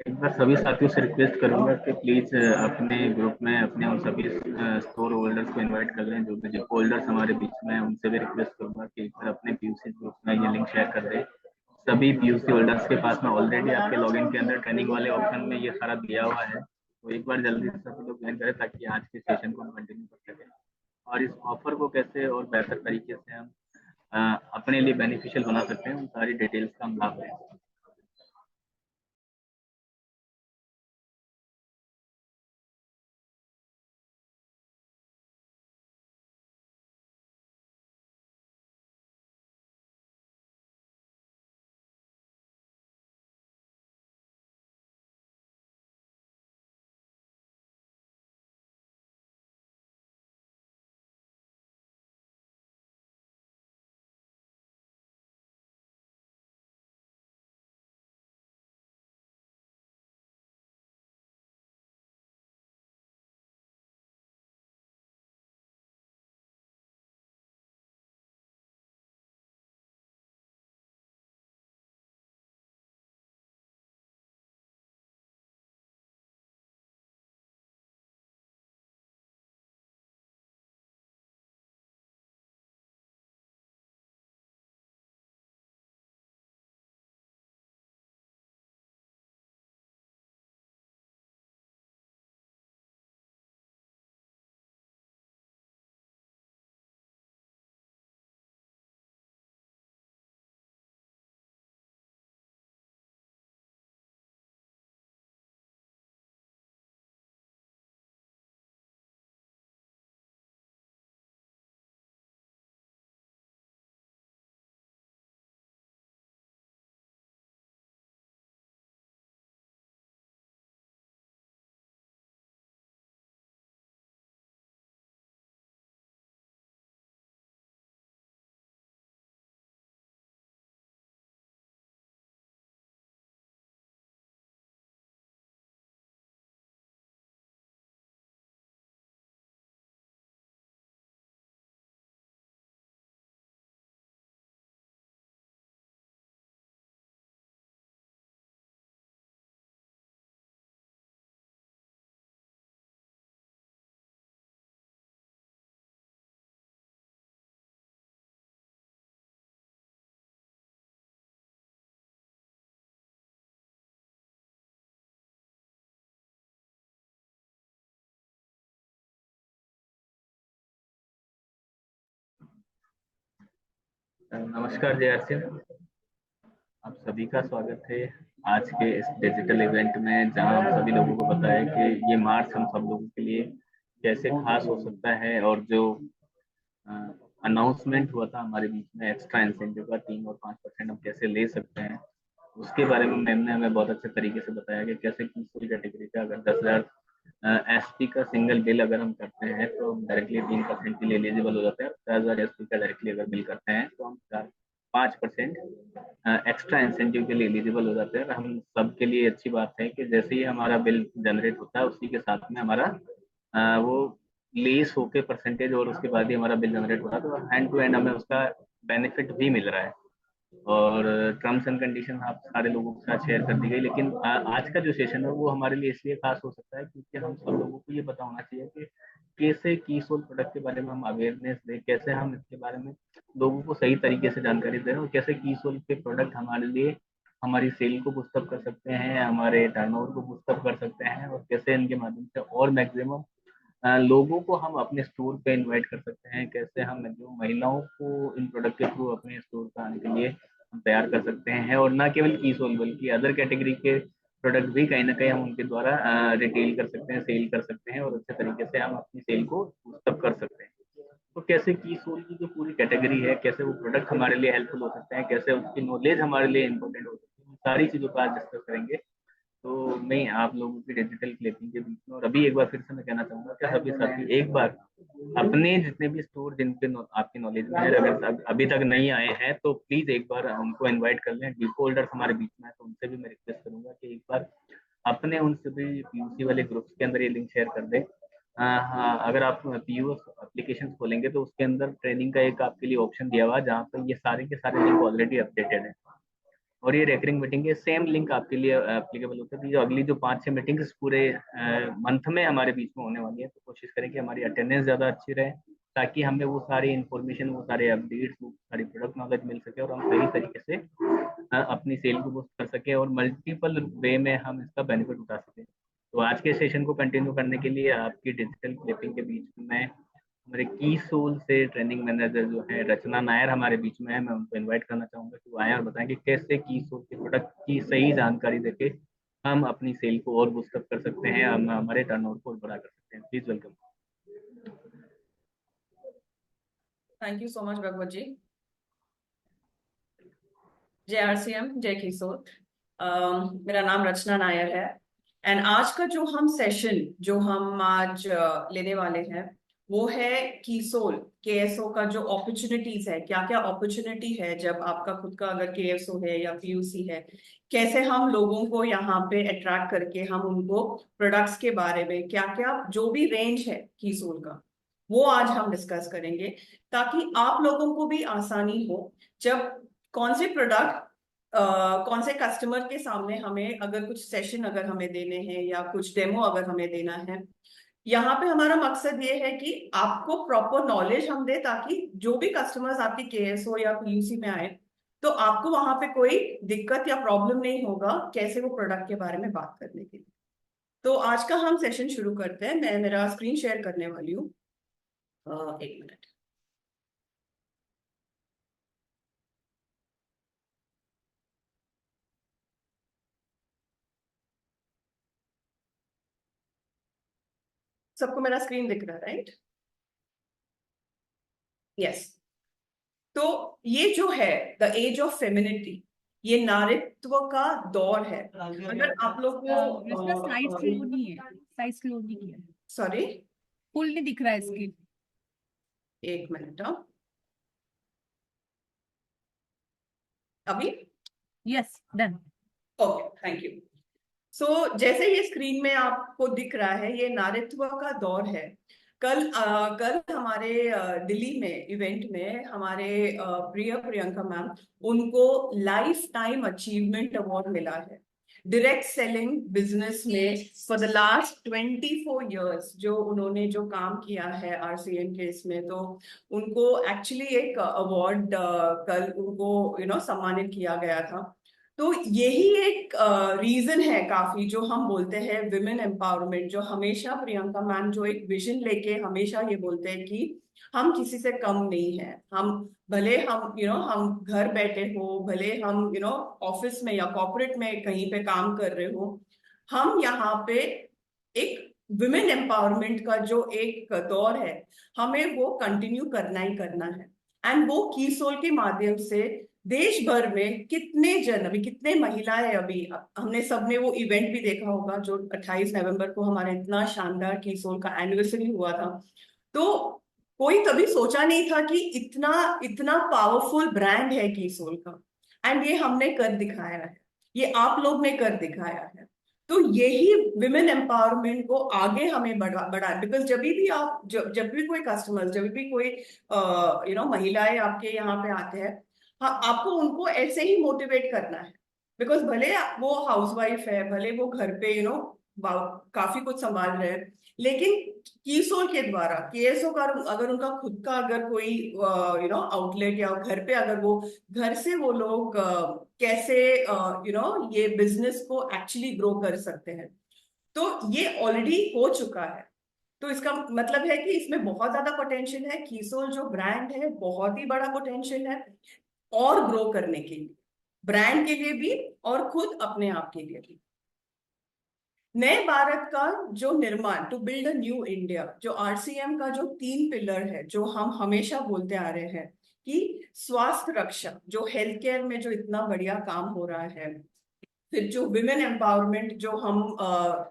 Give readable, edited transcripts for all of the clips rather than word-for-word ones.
एक बार सभी साथियों से रिक्वेस्ट करूंगा कि प्लीज अपने ग्रुप में अपने उन सभी स्टोर होल्डर्स को इनवाइट कर लें, जो भी जिप होल्डर्स हमारे बीच में हैं, उनसे भी रिक्वेस्ट करूंगा कि एक बार अपने पीयूसी ग्रुप में ये लिंक शेयर कर दें। सभी पीयूसी होल्डर्स के पास में ऑलरेडी आपके लॉगिन के अंदर ट्रेनिंग वाले ऑप्शन में ये सारा दिया हुआ है, तो एक बार जल्दी से सभी लोग ज्वाइन करें ताकि आज के सेशन को हम कंटिन्यू कर सकें और इस ऑफर को कैसे और बेहतर तरीके से हम अपने लिए बेनिफिशियल बना सकते हैं, उन सारी डिटेल्स का हम लाभ लें। नमस्कार जय सिंह, आप सभी का स्वागत है आज के इस डिजिटल इवेंट में, जहां हम सभी लोगों को बताया कि ये मार्च हम सब लोगों के लिए कैसे खास हो सकता है। और जो अनाउंसमेंट हुआ था हमारे बीच में एक्स्ट्रा इंसेंटिव का 3 और 5% हम कैसे ले सकते हैं, उसके बारे में मैम ने हमें बहुत अच्छे तरीके से बताया कि कैसे किसी कैटेगरी का अगर 10,000 एसपी का सिंगल बिल अगर हम करते हैं तो हम डायरेक्टली 3% के लिए एलिजिबल हो जाते हैं। 50,000 एसपी का डायरेक्टली अगर बिल करते हैं तो हम 5% एक्स्ट्रा इंसेंटिव के लिए एलिजिबल हो जाते हैं। हम सब के लिए अच्छी बात है कि जैसे ही हमारा बिल जनरेट होता है उसी के साथ में हमारा वो लेस होके परसेंटेज और उसके बाद ही हमारा बिल जनरेट होता है, तो हैंड टू हैंड हमें उसका बेनिफिट भी मिल रहा है। और टर्म्स एंड कंडीशन आप सारे लोगों के साथ शेयर कर दी गई, लेकिन आज का जो सेशन है वो हमारे लिए इसलिए खास हो सकता है क्योंकि हम सब लोगों को ये पता होना चाहिए कि कैसे की सोल प्रोडक्ट के बारे में हम अवेयरनेस दें, कैसे हम इसके बारे में लोगों को सही तरीके से जानकारी दें और कैसे की सोल के प्रोडक्ट हमारे लिए हमारी सेल को बूस्टअप कर सकते हैं, हमारे टर्नओवर को बूस्टअप कर सकते हैं, और कैसे इनके माध्यम से और मैक्सिमम लोगों को हम अपने स्टोर पे इनवाइट कर सकते हैं, कैसे हम जो महिलाओं को इन प्रोडक्ट के थ्रू अपने स्टोर पर आने के लिए हम तैयार कर सकते हैं। और ना केवल की सोल बल्कि अदर कैटेगरी के प्रोडक्ट भी कहीं ना कहीं हम उनके द्वारा रिटेल कर सकते हैं, सेल कर सकते हैं और अच्छे तरीके से हम अपनी सेल को बूस्टअप कर सकते हैं। तो कैसे की सोल की जो पूरी कैटेगरी है, कैसे वो प्रोडक्ट हमारे लिए हेल्पफुल हो सकते हैं, कैसे उसकी नॉलेज हमारे लिए इंपॉर्टेंट हो सकती है, सारी चीजों पर आज डिस्कस करेंगे। तो मैं आप लोगों की डिजिटल क्लिपिंग के बीच में, और अभी एक बार फिर से मैं कहना चाहूंगा कि सभी साथी एक बार अपने जितने भी स्टोर जिनके आपकी नॉलेज में है, अगर अभी तक नहीं आए हैं तो प्लीज एक बार उनको इनवाइट कर लें। डिपो होल्डर्स हमारे बीच में है तो उनसे भी मैं रिक्वेस्ट करूंगा कि एक बार अपने उन सभी पीयूसी वाले ग्रुप्स के अंदर ये लिंक शेयर कर दें। हाँ, अगर आप पीयूएस एप्लीकेशन खोलेंगे तो उसके अंदर ट्रेनिंग का एक आपके लिए ऑप्शन दिया हुआ है जहाँ पर ये सारे के सारे लिंक ऑलरेडी अपडेटेड है। और ये रेकरिंग मीटिंग के सेम लिंक आपके लिए एप्लीकेबल होता है। जो अगली जो 5-6 मीटिंग्स पूरे मंथ में हमारे बीच में होने वाली है, तो कोशिश करें कि हमारी अटेंडेंस ज़्यादा अच्छी रहे, ताकि हमें वो सारी इन्फॉर्मेशन, वो सारे अपडेट्स, वो सारी प्रोडक्ट नॉलेज मिल सके और हम सही तरीके से अपनी सेल को बूस्ट कर सके और मल्टीपल वे में हम इसका बेनिफिट उठा सकें। तो आज के सेशन को कंटिन्यू करने के लिए आपकी डिजिटल क्लिपिंग के बीच में हमारे की सोल से ट्रेनिंग मैनेजर जो है रचना नायर हमारे बीच में है। मैं उनको इनवाइट करना चाहूंगा कि वो आए और बताएं कि कैसे की सोल के प्रोडक्ट की सही जानकारी देके हम अपनी सेल को और बूस्ट अप कर सकते हैं, हम हमारे टर्नओवर को और बढ़ा कर सकते हैं। Please welcome. Thank you so much Bhagwat ji. जय आरसीएम, जय किशोर। मेरा नाम रचना नायर है। एंड आज का जो हम सेशन जो हम आज लेने वाले हैं वो है कीसोल केएसओ का जो अपॉर्चुनिटीज है, क्या क्या अपॉर्चुनिटी है जब आपका खुद का अगर केएसओ है या पीयूसी है, कैसे हम लोगों को यहाँ पे अट्रैक्ट करके हम उनको प्रोडक्ट्स के बारे में क्या क्या जो भी रेंज है कीसोल का वो आज हम डिस्कस करेंगे, ताकि आप लोगों को भी आसानी हो जब कौन से प्रोडक्ट कौन से कस्टमर के सामने हमें अगर कुछ सेशन अगर हमें देने हैं या कुछ डेमो अगर हमें देना है। यहाँ पे हमारा मकसद ये है कि आपको प्रॉपर नॉलेज हम दे, ताकि जो भी कस्टमर्स आपके केएसओ या पीयूसी में आए तो आपको वहां पे कोई दिक्कत या प्रॉब्लम नहीं होगा कैसे वो प्रोडक्ट के बारे में बात करने के लिए। तो आज का हम सेशन शुरू करते हैं। मैं मेरा स्क्रीन शेयर करने वाली हूँ। एक मिनट। सबको मेरा स्क्रीन दिख रहा है, राइट? यस। तो ये जो है द एज ऑफ फेमिनिटी, ये नारीत्व का दौर है। अगर आप लोग इसका स्लाइड को स्लो नहीं है, स्लाइड स्लो नहीं किया, सॉरी फुल नहीं दिख रहा है स्क्रीन। एक मिनट। अभी yes, done. Okay, thank you. So जैसे ये स्क्रीन में आपको दिख रहा है, ये नारीत्व का दौर है। कल हमारे दिल्ली में इवेंट में हमारे प्रिय प्रियंका मैम, उनको लाइफ टाइम अचीवमेंट अवार्ड मिला है डायरेक्ट सेलिंग बिजनेस में फॉर द लास्ट 24 years। जो उन्होंने जो काम किया है आरसीएम के इसमें, तो उनको एक्चुअली एक अवार्ड कल उनको सम्मानित किया गया था। तो यही एक रीजन है काफी जो हम बोलते हैं विमेन एम्पावरमेंट, जो हमेशा प्रियंका मैम जो एक विजन लेके हमेशा ये बोलते हैं कि हम किसी से कम नहीं है। हम भले हम हम घर बैठे हो, भले हम ऑफिस में या कॉर्पोरेट में कहीं पे काम कर रहे हो, हम यहाँ पे एक विमेन एम्पावरमेंट का जो एक दौर है हमें वो कंटिन्यू करना ही करना है। एंड वो कीसोल के माध्यम से देश भर में कितने जन, अभी कितने महिलाएं, अभी हमने सबने वो इवेंट भी देखा होगा जो 28 नवंबर को हमारा इतना शानदार कीसोल का एनिवर्सरी हुआ था। तो कोई कभी सोचा नहीं था कि इतना इतना पावरफुल ब्रांड है कीसोल का। एंड ये हमने कर दिखाया है, ये आप लोग ने कर दिखाया है। तो यही विमेन एम्पावरमेंट को आगे हमें बढ़ा बिकॉज जब भी कोई कस्टमर, जब भी कोई महिलाएं आपके यहाँ पे आते हैं, हाँ, आपको उनको ऐसे ही मोटिवेट करना है। बिकॉज भले वो हाउसवाइफ है, भले वो घर पे काफी कुछ संभाल रहे हैं, लेकिन कीसोल के द्वारा केएसओ का अगर उनका खुद का अगर कोई आउटलेट या घर पे अगर वो घर से वो लोग कैसे ये बिजनेस को एक्चुअली ग्रो कर सकते हैं, तो ये ऑलरेडी हो चुका है। तो इसका मतलब है कि इसमें बहुत ज्यादा पोटेंशियल है। कीसोल जो ब्रांड है बहुत ही बड़ा पोटेंशियल है और ग्रो करने के लिए, ब्रांड के लिए भी और खुद अपने आप के लिए भी। नए भारत का जो निर्माण, to build a new India, जो आरसीएम का जो 3 पिलर है जो हम हमेशा बोलते आ रहे हैं कि स्वास्थ्य रक्षा, जो हेल्थ केयर में जो इतना बढ़िया काम हो रहा है, फिर जो विमेन एम्पावरमेंट जो हम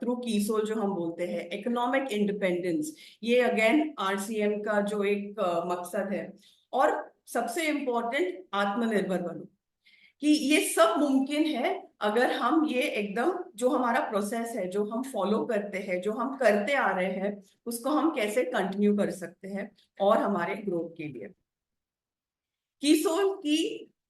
थ्रू कीसोल जो हम बोलते हैं, इकोनॉमिक इंडिपेंडेंस, ये अगेन आरसीएम का जो एक मकसद है। और सबसे इम्पोर्टेंट आत्मनिर्भर बनो, कि ये सब मुमकिन है अगर हम ये एकदम जो हमारा प्रोसेस है जो हम फॉलो करते हैं, जो हम करते आ रहे हैं, उसको हम कैसे कंटिन्यू कर सकते हैं और हमारे ग्रोथ के लिए। कीसोल की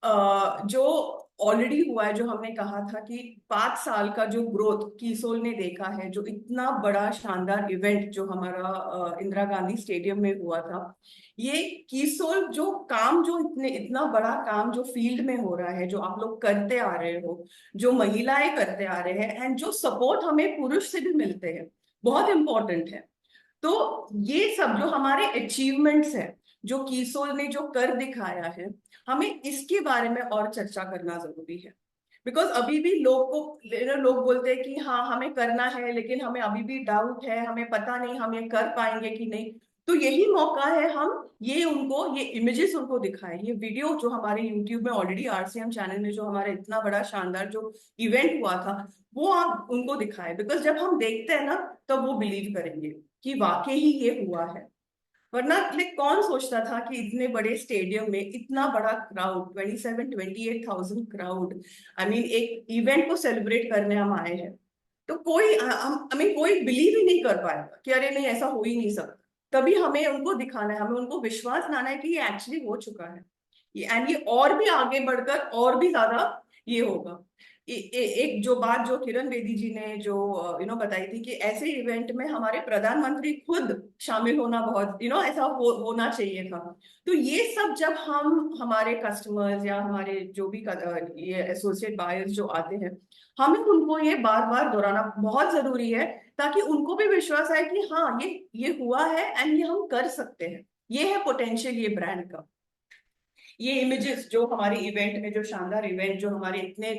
जो ऑलरेडी हुआ है, जो हमने कहा था कि 5 साल का जो ग्रोथ कीसोल ने देखा है, जो इतना बड़ा शानदार इवेंट जो हमारा इंदिरा गांधी स्टेडियम में हुआ था, ये कीसोल जो काम, जो इतना बड़ा काम जो फील्ड में हो रहा है, जो आप लोग करते आ रहे हो, जो महिलाएं करते आ रहे हैं, एंड जो सपोर्ट हमें पुरुष से भी मिलते हैं, बहुत इंपॉर्टेंट है। तो ये सब जो हमारे अचीवमेंट्स हैं, जो कीसोल ने जो कर दिखाया है, हमें इसके बारे में और चर्चा करना जरूरी है। बिकॉज अभी भी लोग बोलते हैं कि हाँ हमें करना है, लेकिन हमें अभी भी डाउट है, हमें पता नहीं हम ये कर पाएंगे कि नहीं। तो यही मौका है, हम ये इमेजेस उनको दिखाएं, ये वीडियो जो हमारे यूट्यूब में ऑलरेडी आरसीएम चैनल में जो हमारा इतना बड़ा शानदार जो इवेंट हुआ था, वो आप उनको दिखाएं। बिकॉज जब हम देखते हैं ना, तब वो बिलीव करेंगे कि वाकई ही ये हुआ है। वरना लाइक कौन सोचता था कि इतने बड़े स्टेडियम में इतना बड़ा क्राउड, 28,000 क्राउड, आई मीन एक इवेंट को सेलिब्रेट करने हम आए हैं। तो कोई हम आई मीन कोई बिलीव ही नहीं कर पाएगा कि अरे नहीं ऐसा हो ही नहीं सकता। तभी हमें उनको दिखाना है, हमें उनको विश्वास लाना है कि ये एक्चुअली हो चुका है, एंड ये और भी आगे बढ़कर और भी ज्यादा ये होगा। एक जो बात जो किरण बेदी जी ने जो बताई थी कि ऐसे इवेंट में हमारे प्रधानमंत्री खुद शामिल होना बहुत ऐसा होना चाहिए था। तो ये सब जब हम हमारे कस्टमर्स या हमारे जो भी ये एसोसिएट बायर्स जो आते हैं, हमें उनको ये बार बार दोहराना बहुत जरूरी है, ताकि उनको भी विश्वास आए कि हाँ ये हुआ है एंड ये हम कर सकते हैं। ये है पोटेंशियल ये ब्रांड का। ये इमेजेस जो हमारे इवेंट में, जो शानदार इवेंट, जो हमारे इतने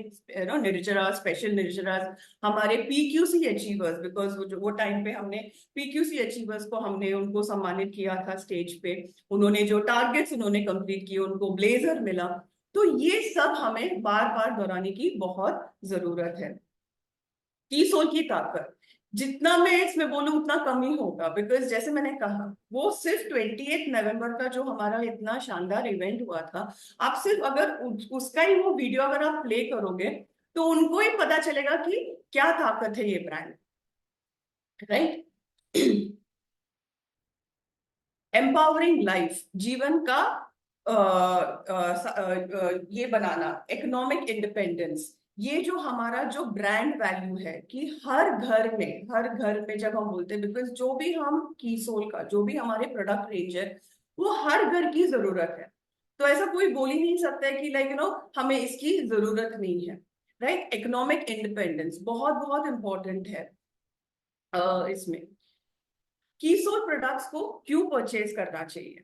निर्जरा, स्पेशल निर्जरा, हमारे पीक्यूसी अचीवर्स, बिकॉज वो टाइम पे हमने पीक्यूसी अचीवर्स को हमने उनको सम्मानित किया था स्टेज पे। उन्होंने जो टारगेट्स उन्होंने कंप्लीट किए, उनको ब्लेजर मिला। तो ये सब हमें बार बार दोहराने की बहुत जरूरत है। कीसोल की ताकत जितना मैं इसमें बोलूं उतना कम ही होगा, बिकॉज जैसे मैंने कहा, वो सिर्फ 28 नवंबर का जो हमारा इतना शानदार इवेंट हुआ था, आप सिर्फ अगर उसका ही वो वीडियो अगर आप प्ले करोगे, तो उनको ही पता चलेगा कि क्या ताकत है ये ब्रांड, राइट। एम्पावरिंग लाइफ, जीवन का ये बनाना, इकोनॉमिक इंडिपेंडेंस, ये जो हमारा जो ब्रांड वैल्यू है कि हर घर में जब हम बोलते हैं, बिकॉज जो भी हम कीसोल का जो भी हमारे प्रोडक्ट रेंज है, वो हर घर की जरूरत है। तो ऐसा कोई बोल ही नहीं सकता है कि हमें इसकी जरूरत नहीं है, राइट। इकोनॉमिक इंडिपेंडेंस बहुत बहुत इंपॉर्टेंट है इसमें। कीसोल प्रोडक्ट्स को क्यों परचेज करना चाहिए?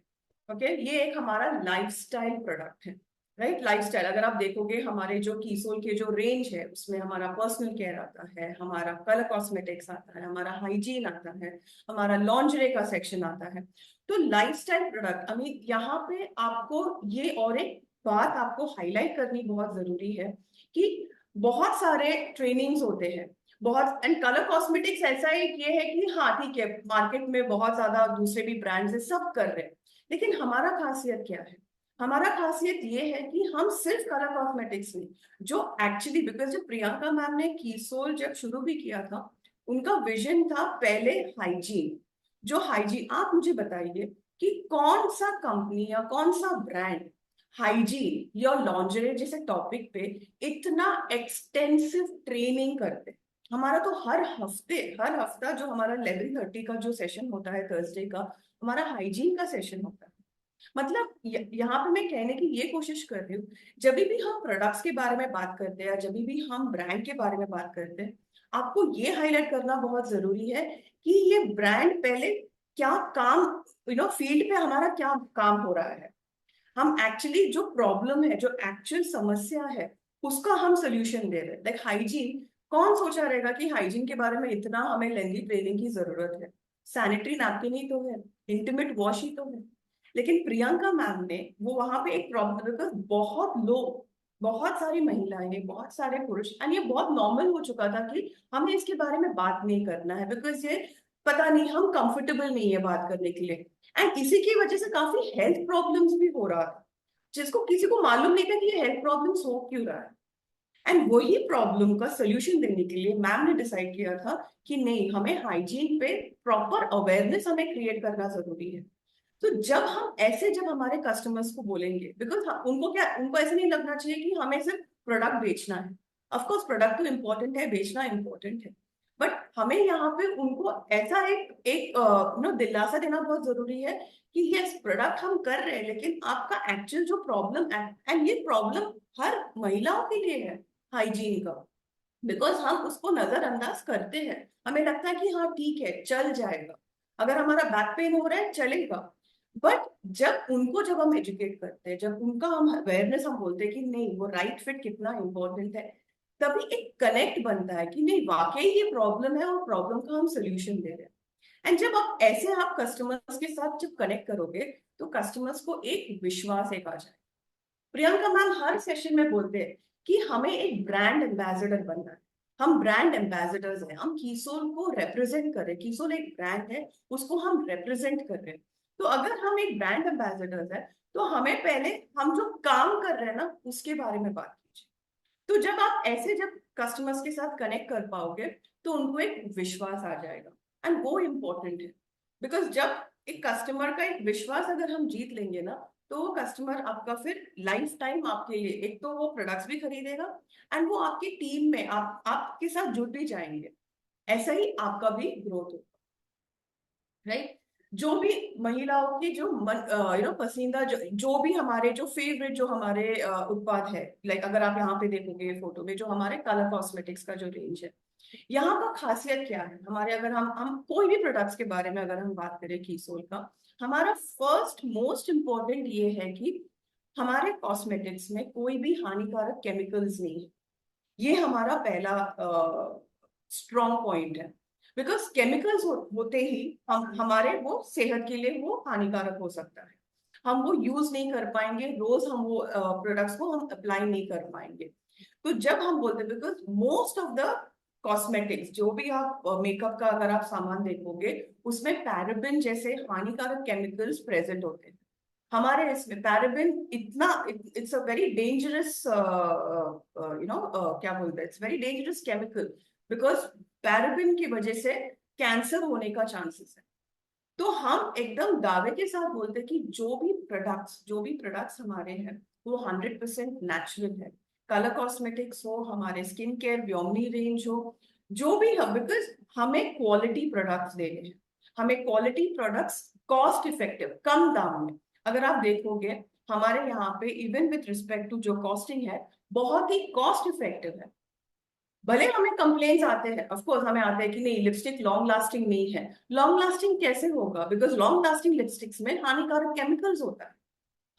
ओके, ये एक हमारा लाइफस्टाइल प्रोडक्ट है, राइट। लाइफस्टाइल अगर आप देखोगे, हमारे जो कीसोल के जो रेंज है, उसमें हमारा पर्सनल केयर आता है, हमारा कलर कॉस्मेटिक्स आता है, हमारा हाइजीन आता है, हमारा लॉन्जरे का सेक्शन आता है। तो लाइफस्टाइल प्रोडक्ट, आई मीन यहाँ पे आपको ये और एक बात आपको हाईलाइट करनी बहुत जरूरी है कि बहुत सारे ट्रेनिंग्स होते हैं, बहुत, एंड कलर कॉस्मेटिक्स ऐसा एक ये है कि हाँ ठीक है, मार्केट में बहुत ज्यादा दूसरे भी ब्रांड्स है, सब कर रहे हैं, लेकिन हमारा खासियत क्या है? हमारा खासियत ये है कि हम सिर्फ कलर कॉस्मेटिक्स नहीं, जो एक्चुअली, बिकॉज जब प्रियंका मैम ने कीसोल जब शुरू भी किया था, उनका विजन था पहले हाइजीन। जो हाइजीन, आप मुझे बताइए कि कौन सा कंपनी या कौन सा ब्रांड हाइजीन या लॉन्जरे जैसे टॉपिक पे इतना एक्सटेंसिव ट्रेनिंग करते? हमारा तो हर हफ्ता जो हमारा 11:30 का जो सेशन होता है थर्सडे का, हमारा हाइजीन का सेशन होता है। मतलब यहाँ पे मैं कहने की ये कोशिश कर रही हूँ, जब भी हम प्रोडक्ट्स के बारे में बात करते हैं, जब भी हम ब्रांड के बारे में बात करते हैं, आपको ये हाईलाइट करना बहुत जरूरी है कि ये ब्रांड पहले क्या काम, फील्ड पे हमारा क्या काम हो रहा है, हम एक्चुअली जो प्रॉब्लम है, जो एक्चुअल समस्या है, उसका हम सोल्यूशन दे रहे हैं। लाइक हाइजीन, कौन सोचा रहेगा कि हाइजीन के बारे में इतना हमें लेंदी ट्रेनिंग की जरूरत है? सैनिटरी नैपकिन ही तो है, इंटीमेट वॉश ही तो है। लेकिन प्रियंका मैम ने वो वहां पे एक प्रॉब्लम, बिकॉज बहुत लोग, बहुत सारी महिलाएं, बहुत सारे पुरुष, एंड ये बहुत नॉर्मल हो चुका था कि हमें इसके बारे में बात नहीं करना है, बिकॉज ये पता नहीं, हम कंफर्टेबल नहीं है बात करने के लिए। एंड इसी की वजह से काफी हेल्थ प्रॉब्लम्स भी हो रहा था, जिसको किसी को मालूम नहीं था कि ये हेल्थ प्रॉब्लम्स हो क्यों रहा है। एंड वही प्रॉब्लम का सोल्यूशन देने के लिए मैम ने डिसाइड किया था कि नहीं, हमें हाइजीन पे प्रॉपर अवेयरनेस हमें क्रिएट करना जरूरी है। तो जब हमारे कस्टमर्स को बोलेंगे, बिकॉज उनको ऐसे नहीं लगना चाहिए कि हमें सिर्फ प्रोडक्ट बेचना है। ऑफ कोर्स प्रोडक्ट तो इम्पोर्टेंट है, बेचना इम्पोर्टेंट है, बट हमें यहाँ पे उनको ऐसा एक दिलासा देना बहुत जरूरी है कि यस प्रोडक्ट हम कर रहे हैं, लेकिन आपका एक्चुअल जो प्रॉब्लम, एंड ये प्रॉब्लम हर महिलाओं के लिए है हाइजीन का, बिकॉज हम उसको नजरअंदाज करते हैं। हमें लगता है कि हाँ ठीक है चल जाएगा, अगर हमारा बैक पेन हो रहा है चलेगा। बट जब हम एजुकेट करते हैं, जब उनका हम अवेयरनेस हम बोलते हैं कि नहीं वो राइट फिट कितना इम्पोर्टेंट है, तभी एक कनेक्ट बनता है कि नहीं वाकई ये प्रॉब्लम है और प्रॉब्लम का हम सोल्यूशन दे रहे हैं। एंड जब आप कस्टमर्स के साथ जब कनेक्ट करोगे, तो कस्टमर्स को एक विश्वास एक आ जाए। प्रियंका मैम हर सेशन में बोलते हैं कि हमें एक ब्रांड एम्बेसडर बनना है। हम ब्रांड एम्बेसडर्स हैं, हम कीसोल को रिप्रेजेंट कर रहे हैं। कीसोल एक ब्रांड है, उसको हम रिप्रेजेंट कर रहे हैं। तो अगर हम एक ब्रांड एम्बेसडर्स है, तो हमें पहले हम जो काम कर रहे हैं ना उसके बारे में बात कीजिए। तो जब कस्टमर्स के साथ कनेक्ट कर पाओगे, तो उनको एक विश्वास आ जाएगा, एंड वो इम्पोर्टेंट है। बिकॉज जब एक कस्टमर का एक विश्वास अगर हम जीत लेंगे ना, तो वो कस्टमर आपका फिर लाइफ टाइम आपके लिए एक तो वो प्रोडक्ट्स भी खरीदेगा, एंड वो आपकी टीम में आपके साथ जुड़ भी जाएंगे। ऐसा ही आपका भी ग्रोथ होगा, राइट। जो भी महिलाओं की जो पसंदीदा जो भी हमारे जो फेवरेट जो हमारे उत्पाद है, लाइक अगर आप यहाँ पे देखोगे फोटो में जो हमारे कलर कॉस्मेटिक्स का जो रेंज है, यहाँ का खासियत क्या है हमारे, अगर हम कोई भी प्रोडक्ट्स के बारे में अगर हम बात करें कीसोल का, हमारा फर्स्ट मोस्ट इम्पोर्टेंट ये है कि हमारे कॉस्मेटिक्स में कोई भी हानिकारक केमिकल्स नहीं है। ये हमारा पहला स्ट्रॉन्ग पॉइंट है। बिकॉज केमिकल्स होते ही हमारे वो सेहत के लिए वो हानिकारक हो सकता है, हम वो यूज नहीं कर पाएंगे, रोज हम वो प्रोडक्ट्स को हम अप्लाई नहीं कर पाएंगे। तो जब हम बोलते हैं, because most of the cosmetics जो भी आप मेकअप का अगर आप सामान देखोगे, उसमें पैराबिन जैसे हानिकारक केमिकल्स प्रेजेंट होते हैं। हमारे इसमें पैराबिन इतना इट्स अ वेरी डेंजरस क्या बोलते हैं, it's very dangerous chemical, because paraben की वजह से कैंसर होने का चांसेस है। तो हम एकदम दावे के साथ बोलते हैं कि जो भी प्रोडक्ट्स हमारे हैं वो 100% नेचुरल है। कलर कॉस्मेटिक्स हो, हमारे स्किन केयर व्योमनी रेंज हो, जो भी हम, बिकॉज हमें क्वालिटी प्रोडक्ट्स देने हैं, हमें क्वालिटी प्रोडक्ट्स कॉस्ट इफेक्टिव कम दाम में। अगर आप देखोगे हमारे यहाँ पे इवन विथ रिस्पेक्ट टू जो कॉस्टिंग है, बहुत ही कॉस्ट इफेक्टिव है। भले हमें कंप्लेन्स आते हैं, ऑफ कोर्स हमें आते हैं कि नहीं लिपस्टिक लॉन्ग लास्टिंग नहीं है। लॉन्ग लास्टिंग कैसे होगा, बिकॉज लॉन्ग लास्टिंग लिपस्टिक्स में हानिकारक केमिकल्स होता है।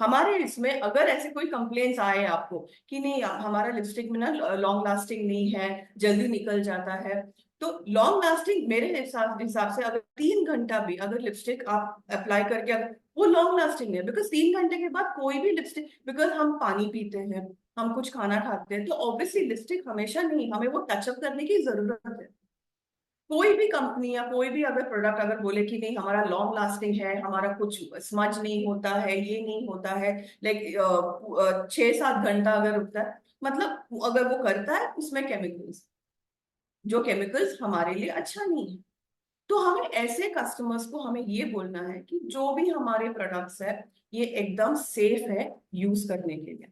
हमारे इसमें अगर ऐसे कोई कंप्लेन्स आए आपको कि नहीं हमारा लिपस्टिक में ना लॉन्ग लास्टिंग नहीं है, जल्दी निकल जाता है, तो लॉन्ग लास्टिंग मेरे हिसाब से अगर 3 घंटा भी अगर लिपस्टिक आप अप्लाई करके वो लॉन्ग लास्टिंग है। बिकॉज 3 घंटे के बाद कोई भी लिपस्टिक, बिकॉज हम पानी पीते हैं, हम कुछ खाना खाते हैं, तो ऑब्वियसली लिपस्टिक हमेशा नहीं, हमें वो टचअप करने की जरूरत है। कोई भी कंपनी या कोई भी अगर प्रोडक्ट अगर बोले कि नहीं हमारा लॉन्ग लास्टिंग है, हमारा कुछ स्मज नहीं होता है, ये नहीं होता है, लाइक 6-7 घंटा अगर रुकता है, मतलब अगर वो करता है उसमें केमिकल्स, जो केमिकल्स हमारे लिए अच्छा नहीं है। तो हमें ऐसे कस्टमर्स को हमें ये बोलना है कि जो भी हमारे प्रोडक्ट्स है ये एकदम सेफ है यूज करने के लिए,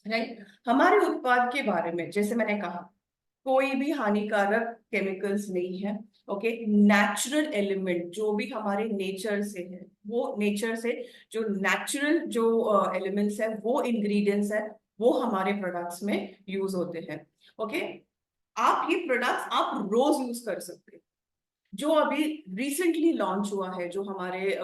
राइट। हमारे उत्पाद के बारे में जैसे मैंने कहा, कोई भी हानिकारक केमिकल्स नहीं है, ओके। नेचुरल एलिमेंट जो भी हमारे नेचर से है, वो नेचर से जो नेचुरल जो एलिमेंट्स है, वो इंग्रेडिएंट्स है, वो हमारे प्रोडक्ट्स में यूज होते हैं, ओके। आप ये प्रोडक्ट्स आप रोज यूज कर सकते हैं। जो अभी रिसेंटली लॉन्च हुआ है जो हमारे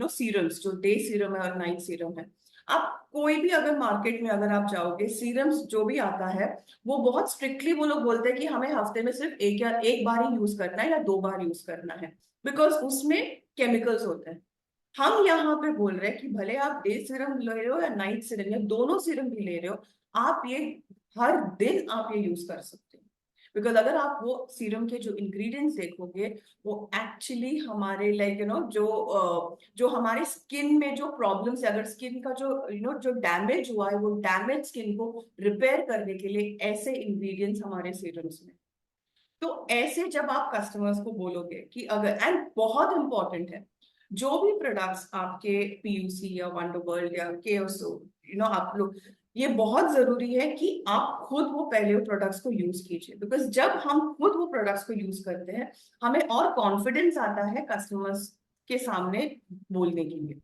सीरम्स, जो डे सीरम है और नाइट सीरम है, आप कोई भी अगर मार्केट में अगर आप जाओगे, सीरम्स जो भी आता है वो बहुत स्ट्रिक्टली वो लोग बोलते हैं कि हमें हफ्ते में सिर्फ एक बार ही यूज करना है या 2 बार यूज करना है, बिकॉज उसमें केमिकल्स होते हैं। हम यहाँ पे बोल रहे हैं कि भले आप डे सीरम ले रहे हो या नाइट सीरम या दोनों सीरम भी ले रहे हो, आप ये हर दिन आप ये यूज कर सकते हो। बिकॉज अगर आप वो सीरम के जो इंग्रेडिएंट्स देखोगे, वो एक्चुअली हमारे लाइक जो हमारे स्किन में जो प्रॉब्लम्स है, अगर स्किन का जो जो डैमेज हुआ है, वो डैमेज स्किन को रिपेयर करने के लिए ऐसे इंग्रेडिएंट्स हमारे सीरम्स में। तो ऐसे जब आप कस्टमर्स को बोलोगे कि अगर, एंड बहुत इंपॉर्टेंट है, जो भी प्रोडक्ट्स आपके पीयूसी या वंडरवर्ल्ड या केओसो, आप लोग, ये बहुत जरूरी है कि आप खुद वो पहले वो प्रोडक्ट्स को यूज कीजिए, बिकॉज जब हम खुद वो प्रोडक्ट्स को यूज करते हैं हमें और कॉन्फिडेंस आता है कस्टमर्स के सामने बोलने के लिए।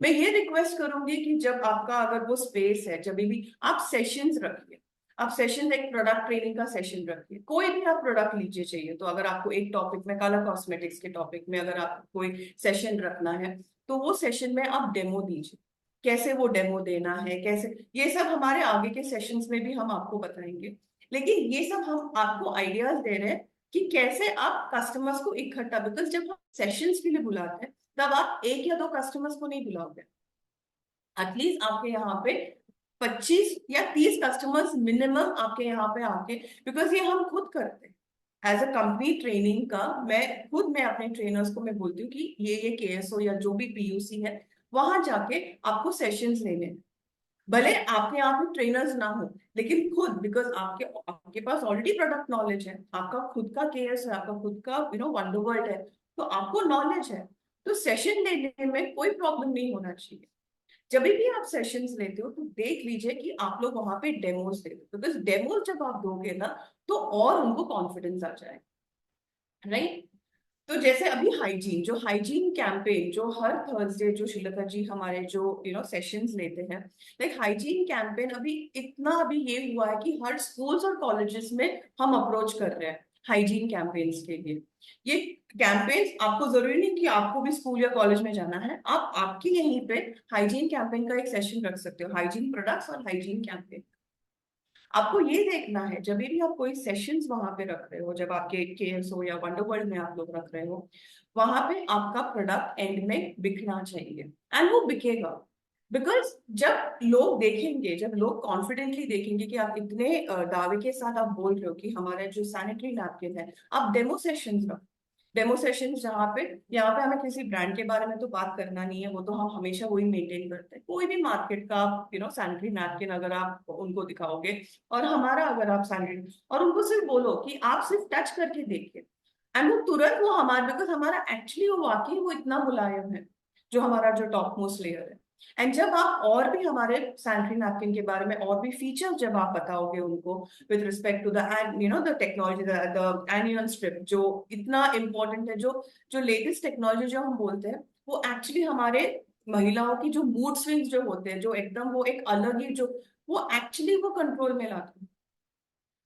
मैं ये रिक्वेस्ट करूंगी कि जब आपका अगर वो स्पेस है, जब भी आप सेशंस रखिए, आप सेशन, एक प्रोडक्ट ट्रेनिंग का सेशन रखिए, कोई भी आप प्रोडक्ट लीजिए चाहिए तो, अगर आपको एक टॉपिक में, कलर कॉस्मेटिक्स के टॉपिक में अगर आपको कोई सेशन रखना है तो वो सेशन में आप डेमो दीजिए, कैसे वो डेमो देना है, कैसे, ये सब हमारे आगे के सेशंस में भी हम आपको बताएंगे। लेकिन ये सब हम आपको आइडियाज दे रहे हैं कि कैसे आप कस्टमर्स को इकट्ठा, बिकॉज जब हम सेशंस के लिए बुलाते हैं तब आप एक या दो कस्टमर्स को नहीं बुलाओगे, एटलीस्ट आपके यहाँ पे 25 या 30 कस्टमर्स मिनिमम आपके यहाँ पे आके, बिकॉज ये हम खुद करते हैं एज अ कंपनी ट्रेनिंग का। मैं अपने ट्रेनर्स को मैं बोलती हूँ कि ये केएसओ या जो भी पीयूसी है वहां जाके आपको सेशंस लेने हैं। भले आपके यहाँ पे ट्रेनर्स ना हो, लेकिन खुद, बिकॉज आपके पास ऑलरेडी प्रोडक्ट नॉलेज है, आपका खुद का केएस है, आपका खुद का वंडरवर्ल्ड है, तो आपको नॉलेज है, तो सेशन लेने में कोई प्रॉब्लम नहीं होना चाहिए। जब भी आप सेशंस लेते हो तो देख लीजिए कि आप लोग वहां पे डेमोस देते हो, बिकॉज डेमोस जब आप दोगे ना तो और उनको कॉन्फिडेंस आ जाएगा, राइट। तो जैसे अभी हाइजीन, जो हाइजीन कैंपेन जो हर थर्सडे जो श्रीलता जी हमारे जो सेशंस लेते हैं, लाइक हाइजीन कैंपेन अभी इतना अभी ये हुआ है कि हर स्कूल्स और कॉलेजेस में हम अप्रोच कर रहे हैं हाइजीन कैंपेन्स के लिए। ये कैंपेन्स, आपको जरूरी नहीं कि आपको भी स्कूल या कॉलेज में जाना है, आप आपके यहीं पे हाइजीन कैंपेन का एक सेशन रख सकते हो, हाइजीन प्रोडक्ट्स और हाइजीन कैंपेन। आपको ये देखना है जब भी आप कोई सेशंस वहां पे रख रहे हो, जब आपके केएसओ या वंडरवर्ल्ड में आप लोग रख रहे हो, वहां पे आपका प्रोडक्ट एंड में बिकना चाहिए, एंड वो बिकेगा। बिकॉज जब लोग देखेंगे, जब लोग कॉन्फिडेंटली देखेंगे कि आप इतने दावे के साथ आप बोल रहे हो कि हमारे जो सैनिटरी नैपकिन है, आप डेमो सेशंस रखो, डेमो सेशन जहाँ पे, यहाँ पे हमें किसी ब्रांड के बारे में तो बात करना नहीं है, वो तो हम हमेशा वही मेंटेन करते हैं। कोई भी मार्केट का सैनिटरी नैपकिन अगर आप उनको दिखाओगे और हमारा अगर आप सैनिटरी, और उनको सिर्फ बोलो कि आप सिर्फ टच करके देखिए, एंड वो तुरंत वो हमारे, बिकॉज हमारा एक्चुअली वो वाकई वो इतना मुलायम है, जो हमारा जो टॉप मोस्ट लेयर है। एंड जब आप और भी हमारे सैनिटरी नैपकिन के बारे में और भी फीचर्स जब आप बताओगे उनको with respect to the the technology, the onion strip जो इतना इम्पोर्टेंट है, जो जो लेटेस्ट टेक्नोलॉजी जो हम बोलते हैं, वो एक्चुअली हमारे महिलाओं की जो मूड स्विंग्स जो होते हैं, जो एकदम वो एक अलग ही जो, वो एक्चुअली वो कंट्रोल में लाते हैं।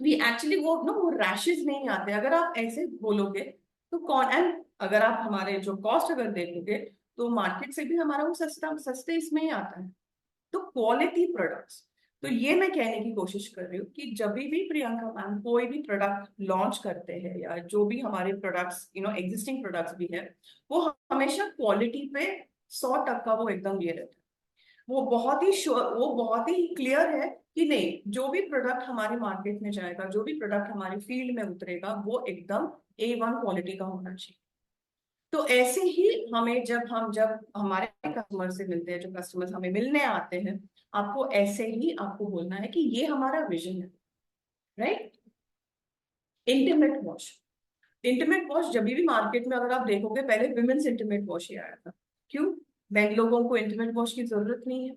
वी एक्चुअली वो रैशेज नहीं आते अगर आप ऐसे बोलोगे तो कौन, एंड अगर आप हमारे जो कॉस्ट अगर देखोगे तो मार्केट से भी हमारा वो सस्ते इसमें ही आता है। तो क्वालिटी प्रोडक्ट्स, तो ये मैं कहने की कोशिश कर रही हूँ कि जब भी प्रियंका मैम कोई भी प्रोडक्ट लॉन्च करते हैं या जो भी हमारे प्रोडक्ट्स एग्जिस्टिंग प्रोडक्ट्स भी है, वो हमेशा क्वालिटी पे 100% वो एकदम ये रहता है, वो बहुत ही श्योर, वो बहुत ही क्लियर है कि नहीं, जो भी प्रोडक्ट हमारे मार्केट में जाएगा, जो भी प्रोडक्ट हमारे फील्ड में उतरेगा, वो एकदम A1 क्वालिटी का होना चाहिए। तो ऐसे ही हमें जब हमारे कस्टमर से मिलते हैं, जो कस्टमर्स हमें मिलने आते हैं, आपको ऐसे ही आपको बोलना है कि ये हमारा विजन है, right. Intimate wash, intimate wash जब भी मार्केट में अगर आप देखोगे, पहले विमेन्स इंटीमेट वॉश ही आया था। क्यों? मैन लोगों को इंटीमेट वॉश की जरूरत नहीं है।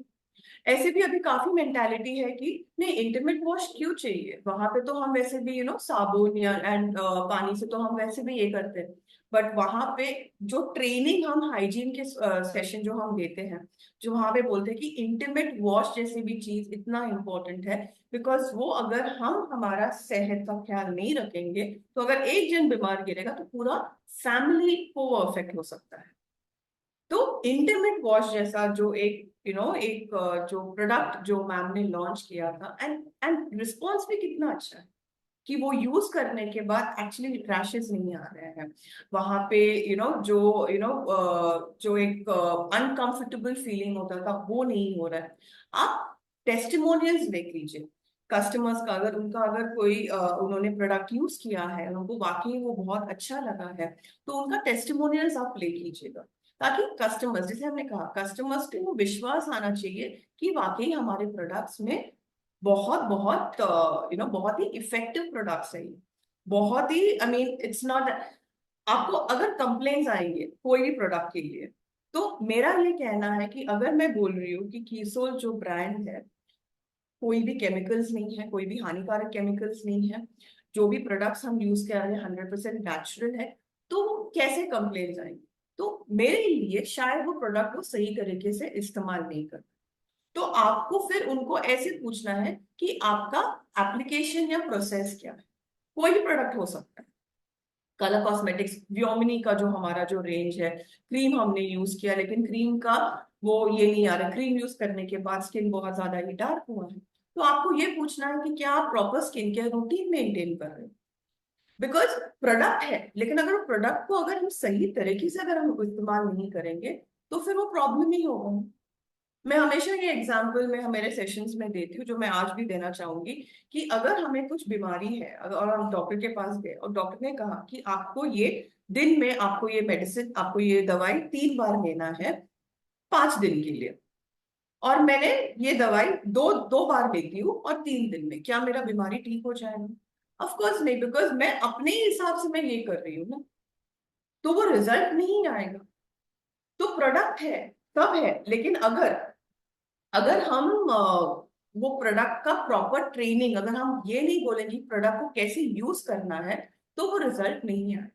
ऐसे भी अभी काफी मेंटालिटी है कि नहीं, इंटीमेट वॉश क्यों चाहिए, वहां पे तो हम वैसे भी साबुन या एंड पानी से तो हम वैसे भी ये करते हैं। बट वहां पे जो ट्रेनिंग हम हाइजीन के सेशन जो हम देते हैं, जो वहां पे बोलते हैं कि इंटीमेट वॉश जैसी भी चीज इतना इम्पोर्टेंट है, बिकॉज वो अगर हम हमारा सेहत का ख्याल नहीं रखेंगे तो अगर एक जन बीमार गिरेगा तो पूरा फैमिली को अफेक्ट हो सकता है। तो इंटीमेट वॉश जैसा जो एक एक जो प्रोडक्ट जो मैम ने लॉन्च किया था, एंड एंड रिस्पॉन्स भी कितना अच्छा है कि वो यूज करने के बाद एक्चुअली रैशेस नहीं आ रहे हैं वहां पे, जो एक अनकंफर्टेबल फीलिंग होता था वो नहीं हो रहा है। आप टेस्टिमोनियल्स देख लीजिए कस्टमर्स का, अगर उनका अगर कोई उन्होंने प्रोडक्ट यूज किया है, उनको वाकई वो बहुत अच्छा लगा है, तो उनका टेस्टिमोनियल्स आप ले लीजिएगा, ताकि कस्टमर्स, जैसे हमने कहा, कस्टमर्स को वो विश्वास आना चाहिए कि वाकई हमारे प्रोडक्ट्स में बहुत बहुत बहुत ही इफेक्टिव प्रोडक्ट्स है ये, बहुत ही, आई मीन इट्स नॉट, आपको अगर कंप्लेन्स आएंगे कोई भी प्रोडक्ट के लिए, तो मेरा ये कहना है कि अगर मैं बोल रही हूँ कि कीसोल जो ब्रांड है कोई भी केमिकल्स नहीं है, कोई भी हानिकारक केमिकल्स नहीं है, जो भी प्रोडक्ट्स हम यूज कर रहे हैं 100% नेचुरल है, तो कैसे कंप्लेन आएंगे? तो मेरे लिए शायद वो प्रोडक्ट को सही तरीके से इस्तेमाल नहीं कर। तो आपको फिर उनको ऐसे पूछना है कि आपका एप्लीकेशन या प्रोसेस क्या है। कोई भी प्रोडक्ट हो सकता है, कलर कॉस्मेटिक्स व्योमिनी का जो हमारा जो रेंज है, क्रीम हमने यूज किया लेकिन क्रीम का वो ये नहीं आ रहा, क्रीम यूज करने के बाद स्किन बहुत ज्यादा ही डार्क हुआ है, तो आपको ये पूछना है कि क्या आप proper skin care routine maintain कर रहे हैं। बिकॉज प्रोडक्ट है, लेकिन अगर प्रोडक्ट को अगर हम सही तरीके से अगर हम इस्तेमाल नहीं करेंगे तो फिर वो प्रॉब्लम ही होगा। मैं हमेशा ये एग्जाम्पल में मेरे सेशंस में देती हूँ, जो मैं आज भी देना चाहूंगी, कि अगर हमें कुछ बीमारी है और हम डॉक्टर के पास गए और डॉक्टर ने कहा कि आपको ये दिन में आपको ये मेडिसिन, आपको ये दवाई 3 बार लेना है 5 दिन के लिए, और मैंने ये दवाई दो दो बार लेती हूँ और 3 दिन में, क्या मेरा बीमारी ठीक हो जाएगा? ऑफ कोर्स नहीं, बिकॉज मैं अपने हिसाब से मैं ये कर रही हूँ ना, तो वो रिजल्ट नहीं आएगा। तो प्रोडक्ट है, सब है, लेकिन अगर अगर हम वो प्रोडक्ट का प्रॉपर ट्रेनिंग, अगर हम ये नहीं बोलेंगे प्रोडक्ट को कैसे यूज करना है, तो वो रिजल्ट नहीं आए।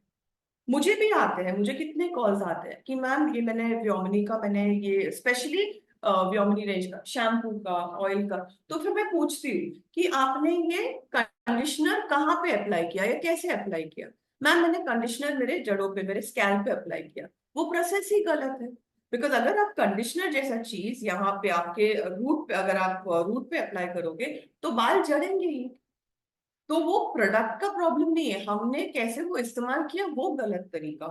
मुझे भी आते हैं, मुझे कितने कॉल्स आते हैं कि मैम ये मैंने व्योमिनी का, मैंने ये स्पेशली व्योमिनी रेंज का शैम्पू का, ऑयल का, तो फिर मैं पूछती हूँ कि आपने ये कंडीशनर कहाँ पे अप्लाई किया या कैसे अप्लाई किया? मैम मैंने कंडीशनर मेरे जड़ों पे, मेरे स्कैल्प पे अप्लाई किया। वो प्रोसेस ही गलत है, बिकॉज अगर आप कंडीशनर जैसा चीज यहाँ पे आपके रूट पे, अगर आप रूट पे अप्लाई करोगे तो बाल जड़ेंगे ही। तो वो प्रोडक्ट का प्रॉब्लम नहीं है, हमने कैसे वो इस्तेमाल किया वो गलत तरीका।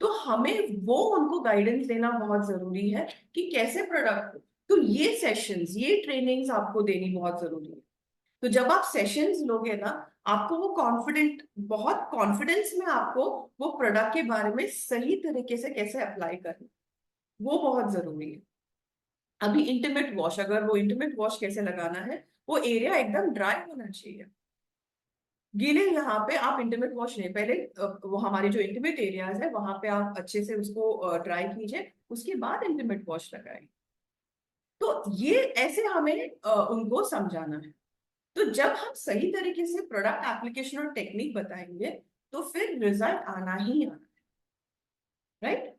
तो हमें वो उनको गाइडेंस देना बहुत जरूरी है कि कैसे प्रोडक्ट। तो ये सेशंस, ये ट्रेनिंग्स आपको देनी बहुत जरूरी है। तो जब आप सेशंस लोगे ना, आपको वो कॉन्फिडेंट, बहुत कॉन्फिडेंस में आपको वो प्रोडक्ट के बारे में सही तरीके से कैसे अप्लाई करना, वो बहुत जरूरी है। अभी इंटीमेट वॉश, अगर वो इंटीमेट वॉश कैसे लगाना है, वो एरिया एकदम ड्राई होना चाहिए। गीले यहाँ पे आप इंटीमेट वॉश नहीं, पहले वो हमारे जो इंटीमेट एरियाज है वहां पे आप अच्छे से उसको ड्राई कीजिए, उसके बाद इंटीमेट वॉश लगाएं। तो ये ऐसे हमें उनको समझाना है। तो जब हम सही तरीके से प्रोडक्ट एप्लीकेशन और टेक्निक बताएंगे तो फिर रिजल्ट आना ही आना, राइट?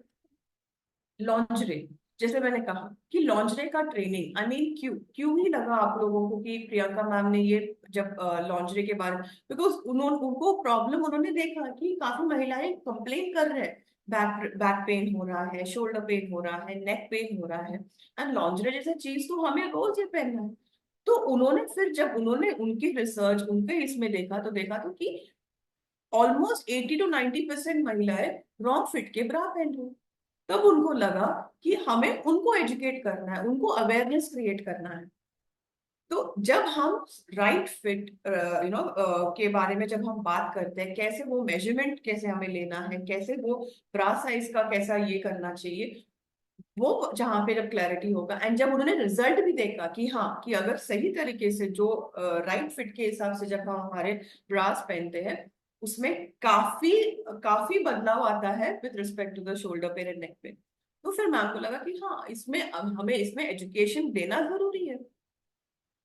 लॉन्जरे, जैसे मैंने कहा कि लॉन्जरे का ट्रेनिंग, आई मीन क्यों क्यों ही लगा आप लोगों को कि प्रियंका मैम ने ये जब लॉन्जरे के बारे में, बिकॉज उन्होंने, उनको प्रॉब्लम, उन्होंने देखा कि काफी महिलाएं कंप्लेन कर रहे हैं, बैक बैक पेन हो रहा है, शोल्डर पेन हो रहा है, नेक पेन हो रहा है, एंड लॉन्जरे जैसा चीज तो हमें रोज ये पहनना है। तो उन्होंने फिर जब उन्होंने उनकी रिसर्च उनके इसमें देखा, तो देखा तो कि ऑलमोस्ट 80 to 90% महिलाएं रॉन्ग फिट के ब्रा पहन रही हैं। तब उनको लगा कि हमें उनको एजुकेट करना है, उनको अवेयरनेस क्रिएट करना है। तो जब हम राइट फिट के बारे में जब हम बात करते हैं, कैसे वो मेजरमेंट कैसे हमें लेना है, कैसे वो ब्रा साइज का कैसा ये करना चाहिए, वो जहां पे जब क्लैरिटी होगा, एंड जब उन्होंने रिजल्ट भी देखा कि हाँ, कि अगर सही तरीके से जो राइट फिट के हिसाब से जब हम हमारे ब्रास पहनते हैं, उसमें काफी काफी बदलाव आता है with respect to the shoulder pain and neck pain. तो फिर मैम को लगा कि हाँ, इसमें अब हमें इसमें एजुकेशन देना जरूरी है।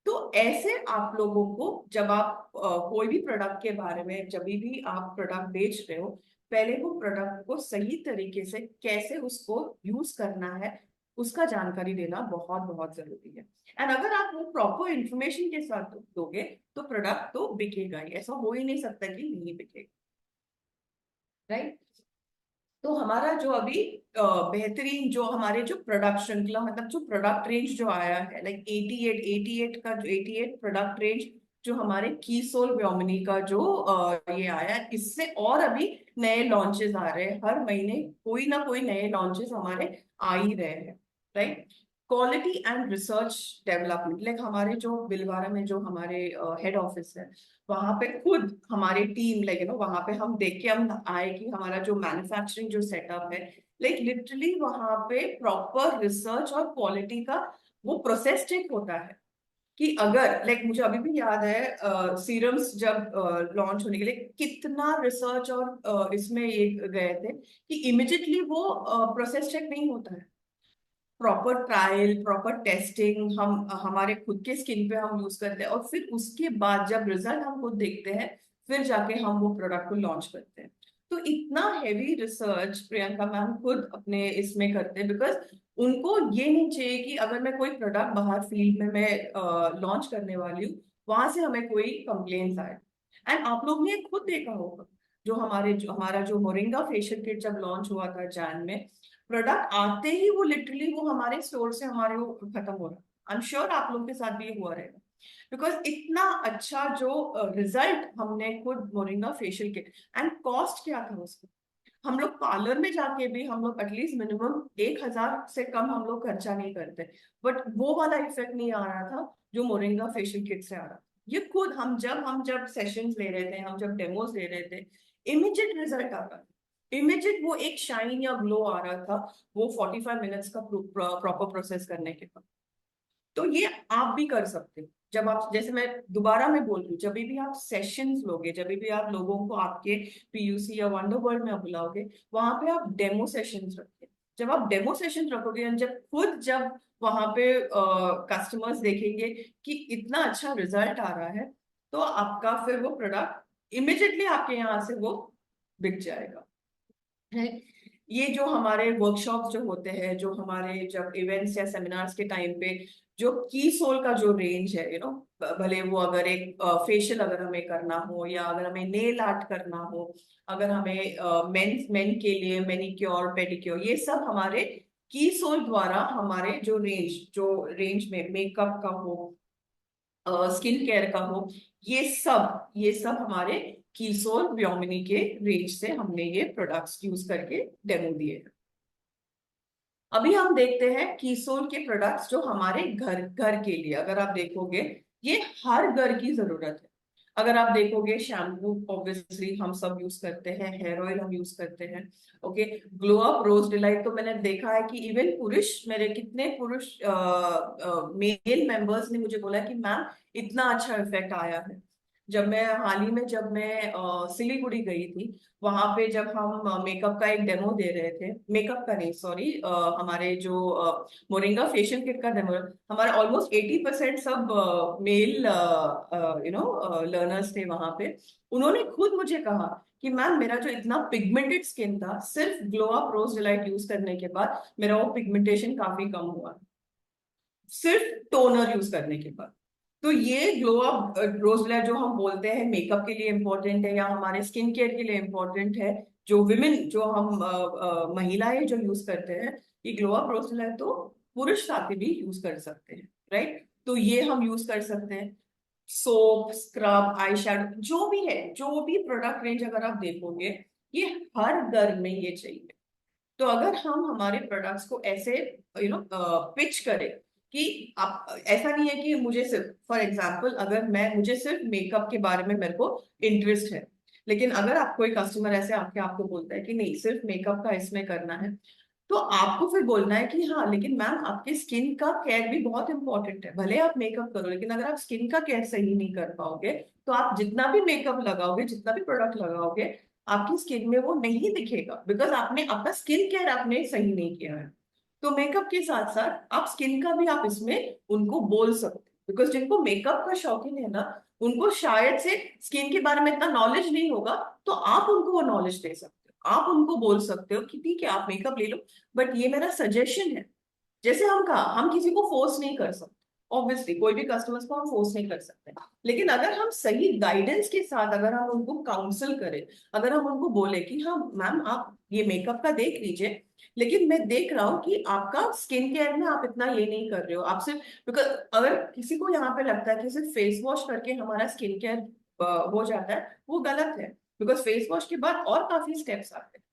तो ऐसे आप लोगों को जब आप कोई भी प्रोडक्ट के बारे में, जब भी आप प्रोडक्ट बेच रहे हो, पहले वो प्रोडक्ट को सही तरीके से कैसे उसको यूज करना है, उसका जानकारी देना बहुत बहुत जरूरी है। एंड अगर आप वो प्रॉपर इंफॉर्मेशन के साथ दोगे तो प्रोडक्ट तो बिकेगा ही, ऐसा हो ही नहीं सकता कि नहीं बिकेगा, राइट? तो हमारा जो अभी बेहतरीन जो हमारे जो प्रोडक्ट श्रृंखला, मतलब जो प्रोडक्ट रेंज जो आया है, लाइक 88 का जो 88 प्रोडक्ट रेंज जो हमारे कीसोल व्योमिनी का जो ये आया है, इससे और अभी नए लॉन्चेस आ रहे हैं, हर महीने कोई ना कोई नए लॉन्चेस हमारे आ ही रहे हैं, right? Quality and research development, like हमारे जो बिलवारा में जो हमारे हेड ऑफिस है, वहां पे खुद हमारी टीम, लाइक वहां पे हम देख के हम आए कि हमारा जो मैन्युफैक्चरिंग जो सेटअप है, लाइक लिटरली वहां पे प्रॉपर रिसर्च और क्वालिटी का वो प्रोसेस चेक होता है। कि अगर मुझे अभी भी याद है सीरम्स जब लॉन्च होने के लिए कितना रिसर्च और इसमें ये गए थे कि इमिजिएटली वो प्रोसेस चेक नहीं होता है। प्रॉपर ट्रायल, प्रॉपर टेस्टिंग हम हमारे खुद के स्किन पे हम यूज करते हैं, और फिर उसके बाद जब रिजल्ट हम खुद देखते हैं, फिर जाके हम वो प्रोडक्ट को लॉन्च करते हैं। तो इतना हैवी रिसर्च प्रियंका मैम खुद अपने इसमें करते हैं, बिकॉज उनको ये नहीं चाहिए कि अगर मैं कोई प्रोडक्ट बाहर फील्ड में मैं लॉन्च करने वाली हूँ, वहां से हमें कोई कंप्लेन्स आए। एंड आप लोग ने खुद देखा होगा, जो हमारा जो मोरिंगा फेशियल किट जब लॉन्च हुआ था जैन में, प्रोडक्ट आते ही वो लिटरली वो हमारे स्टोर से हमारे वो खत्म हो रहा है। आई एम श्योर आप लोगों के साथ भी ये हुआ रहेगा, बिकॉज इतना अच्छा जो रिजल्ट हमने खुद moringa facial kit, and cost क्या था उसका। हम लोग पार्लर में जाके भी हम लोग एटलीस्ट मिनिमम 1,000 से कम हम लोग खर्चा नहीं करते, बट वो वाला इफेक्ट नहीं आ रहा था जो मोरिंगा फेशियल किट से आ रहा था। ये खुद हम जब सेशंस ले रहे थे, हम जब डेमोज ले रहे थे, इमीडिएट रिजल्ट आ रहा था। इमीडिएट वो एक शाइन या ग्लो आ रहा था, वो 45 मिनट्स का प्रॉपर प्रोसेस करने के बाद। तो ये आप भी कर सकते हो। जब आप, जैसे मैं दोबारा मैं बोल रही हूँ, जब भी आप सेशंस लोगे, जब भी आप लोगों को आपके पीयूसी या वंडर वर्ल्ड में आप बुलाओगे, वहां पे आप डेमो सेशंस रखिए। जब आप डेमो सेशन रखोगे, और जब वहां पे कस्टमर्स देखेंगे कि इतना अच्छा रिजल्ट आ रहा है, तो आपका फिर वो प्रोडक्ट इमिजिएटली आपके यहाँ से वो बिक जाएगा है। ये जो हमारे वर्कशॉप जो होते हैं, जो हमारे जब इवेंट्स या सेमिनार्स के टाइम पे जो की सोल का जो रेंज है, भले वो अगर एक फेशियल अगर हमें करना हो, या अगर हमें नेल आर्ट करना हो, अगर हमें मेन के लिए मैनिक्योर पेडिक्योर, ये सब हमारे की सोल द्वारा हमारे जो रेंज में मेकअप का हो, स्किन केयर का हो, ये सब हमारे कीसोल व्योमिनी के रेंज से हमने ये प्रोडक्ट्स यूज करके डेमो दिए हैं। अभी हम देखते हैं कीसोल के प्रोडक्ट्स जो हमारे घर घर के लिए, अगर आप देखोगे ये हर घर की जरूरत है। अगर आप देखोगे शैम्पू ऑब्वियसली हम सब यूज करते हैं, हेयर ऑयल हम यूज करते हैं, ओके। ग्लो अप रोज डिलाइट तो मैंने देखा है कि इवन पुरुष, मेरे कितने पुरुष मेल मेंबर्स ने मुझे बोला कि मैम इतना अच्छा इफेक्ट आया है। हाल ही में जब मैं सिलीगुड़ी गई थी, वहां पे जब हम मेकअप का एक डेमो दे रहे थे, मेकअप का नहीं सॉरी, हमारे जो मोरिंगा फेशियल किट का डेमो, हमारे ऑलमोस्ट 80% सब मेल लर्नर्स थे वहां पे। उन्होंने खुद मुझे कहा कि मैम मेरा जो इतना पिगमेंटेड स्किन था, सिर्फ ग्लो अप रोज डिलाइट यूज करने के बाद मेरा वो पिगमेंटेशन काफी कम हुआ, सिर्फ टोनर यूज करने के बाद। तो ये ग्लो अप रोज डिलाइट जो हम बोलते हैं मेकअप के लिए इंपॉर्टेंट है, या हमारे स्किन केयर के लिए इंपॉर्टेंट है, जो विमेन, जो हम महिलाएं जो यूज करते हैं, ये ग्लो अप रोज डिलाइट तो पुरुष साथी भी यूज कर सकते हैं, राइट। तो ये हम यूज कर सकते हैं। सोप, स्क्रब, आई शैडो, जो भी है, जो भी प्रोडक्ट रेंज अगर आप देखोगे, ये हर घर में ये चाहिए। तो अगर हम हमारे प्रोडक्ट्स को ऐसे पिच करें कि आप, ऐसा नहीं है कि मुझे सिर्फ, फॉर एग्जांपल अगर मैं, मुझे सिर्फ मेकअप के बारे में मेरे को इंटरेस्ट है, लेकिन अगर आप कोई कस्टमर ऐसे आके आपको बोलता है कि नहीं सिर्फ मेकअप का इसमें करना है, तो आपको फिर बोलना है कि हाँ लेकिन मैम आपके स्किन का केयर भी बहुत इंपॉर्टेंट है। भले आप मेकअप करो, लेकिन अगर आप स्किन का केयर सही नहीं कर पाओगे, तो आप जितना भी मेकअप लगाओगे, जितना भी प्रोडक्ट लगाओगे, आपकी स्किन में वो नहीं दिखेगा, बिकॉज आपने अपना स्किन केयर आपने सही नहीं किया है। तो मेकअप के साथ साथ आप स्किन का भी आप इसमें उनको बोल सकते हैं, बिकॉज जिनको मेकअप का शौकीन है ना, उनको शायद से स्किन के बारे में इतना नॉलेज नहीं होगा, तो आप उनको वो नॉलेज दे सकते हो। आप उनको बोल सकते हो कि ठीक है आप मेकअप ले लो, बट ये मेरा सजेशन है। जैसे हम कहा, हम किसी को फोर्स नहीं कर सकते, ऑब्वियसली कोई भी कस्टमर्स को हम फोर्स नहीं कर सकते, लेकिन अगर हम सही गाइडेंस के साथ अगर हम उनको काउंसल करें, अगर हम उनको बोले कि हाँ मैम आप ये मेकअप का देख लीजिए, लेकिन मैं देख रहा हूँ कि आपका स्किन केयर में आप इतना ये नहीं कर रहे हो, आप सिर्फ, बिकॉज अगर किसी को यहाँ पे लगता है कि सिर्फ फेस वॉश करके हमारा स्किन केयर हो जाता है, वो गलत है। बिकॉज फेस वॉश के बाद और काफी स्टेप्स आते हैं।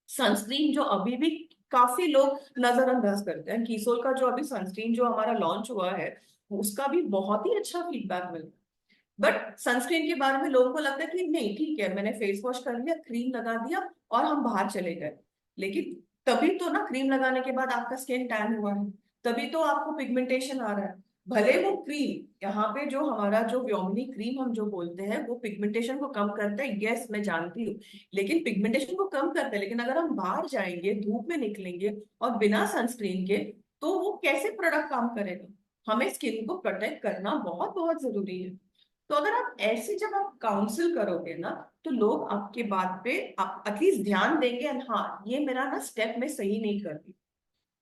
सनस्क्रीन जो अभी भी काफी लोग नजरअंदाज करते हैं, कीसोल का जो अभी सनस्क्रीन जो हमारा लॉन्च हुआ है, उसका भी बहुत ही अच्छा फीडबैक मिला। बट सनस्क्रीन के बारे में लोगों को लगता है कि नहीं ठीक है, मैंने फेस वॉश कर लिया, क्रीम लगा दिया और हम बाहर चले गए। लेकिन तभी तो ना क्रीम लगाने के बाद आपका स्किन टैन हुआ है, तभी तो आपको पिगमेंटेशन आ रहा है। भले वो क्रीम, यहाँ पे जो हमारा जो व्योमिनी क्रीम हम जो बोलते हैं वो पिगमेंटेशन को कम करता है, यस मैं जानती हूँ, लेकिन पिगमेंटेशन को कम करता है, लेकिन अगर हम बाहर जाएंगे, धूप में निकलेंगे और बिना सनस्क्रीन के, तो वो कैसे प्रोडक्ट काम करेगा? हमें स्किन को प्रोटेक्ट करना बहुत बहुत जरूरी है। तो अगर आप ऐसे जब आप काउंसिल करोगे ना, तो लोग आपके बात पे आप एटलीस्ट ध्यान देंगे, एंड हाँ ये मेरा ना स्टेप में सही नहीं कर रही।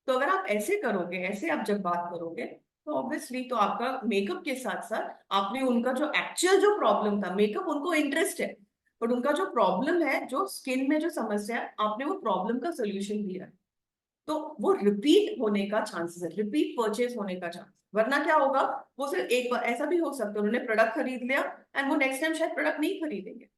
तो अगर आप ऐसे करोगे, ऐसे आप जब बात करोगे, तो ऑब्वियसली तो आपका मेकअप के साथ साथ आपने उनका जो एक्चुअल जो प्रॉब्लम था, मेकअप उनको इंटरेस्ट है, बट उनका जो प्रॉब्लम है, जो स्किन में जो समस्या है, आपने वो प्रॉब्लम का सोल्यूशन दिया है। तो वो रिपीट होने का चांसेस है, रिपीट परचेज होने का चांस। वरना क्या होगा, वो सिर्फ एक बार, ऐसा भी हो सकता है उन्होंने प्रोडक्ट खरीद लिया एंड वो नेक्स्ट टाइम शायद प्रोडक्ट नहीं खरीदेंगे।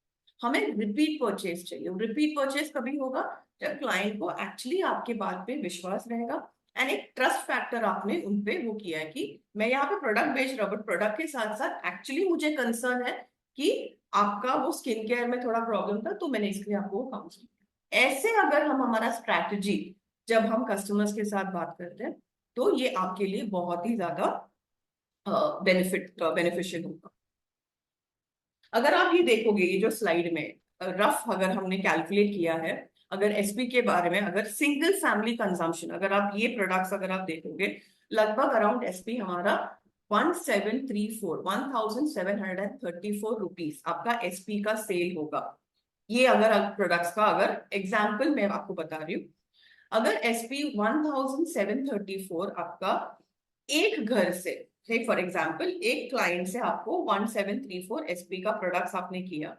हमें रिपीट परचेज चाहिए। रिपीट परचेज कभी होगा जब क्लाइंट को एक्चुअली आपके बात पे विश्वास रहेगा, एंड एक ट्रस्ट फैक्टर आपने उनपे वो किया है कि मैं यहाँ पे प्रोडक्ट बेच रहा हूँ, बट प्रोडक्ट के साथ साथ एक्चुअली मुझे कंसर्न है कि आपका वो स्किन केयर में थोड़ा प्रॉब्लम था, तो मैंने इसलिए आपको काउंसिल किया। ऐसे अगर हम हमारा स्ट्रैटेजी जब हम कस्टमर्स के साथ बात करते हैं, तो ये आपके लिए बहुत ही ज्यादा बेनिफिशियल होगा। अगर आप ये देखोगे, ये जो स्लाइड में रफ अगर हमने कैलकुलेट किया है, अगर एसपी के बारे में, अगर सिंगल फैमिली कंजम्पशन, अगर आप ये प्रोडक्ट्स अगर आप देखोगे, लगभग अराउंड एसपी हमारा 1734 रुपीज आपका एसपी का सेल होगा। ये अगर प्रोडक्ट्स का अगर एग्जाम्पल मैं आपको बता रही हूँ, अगर एसपी 1734 आपका एक घर से फॉर एग्जाम्पल एक क्लाइंट से आपको 1734 एसपी का प्रोडक्ट्स आपने किया,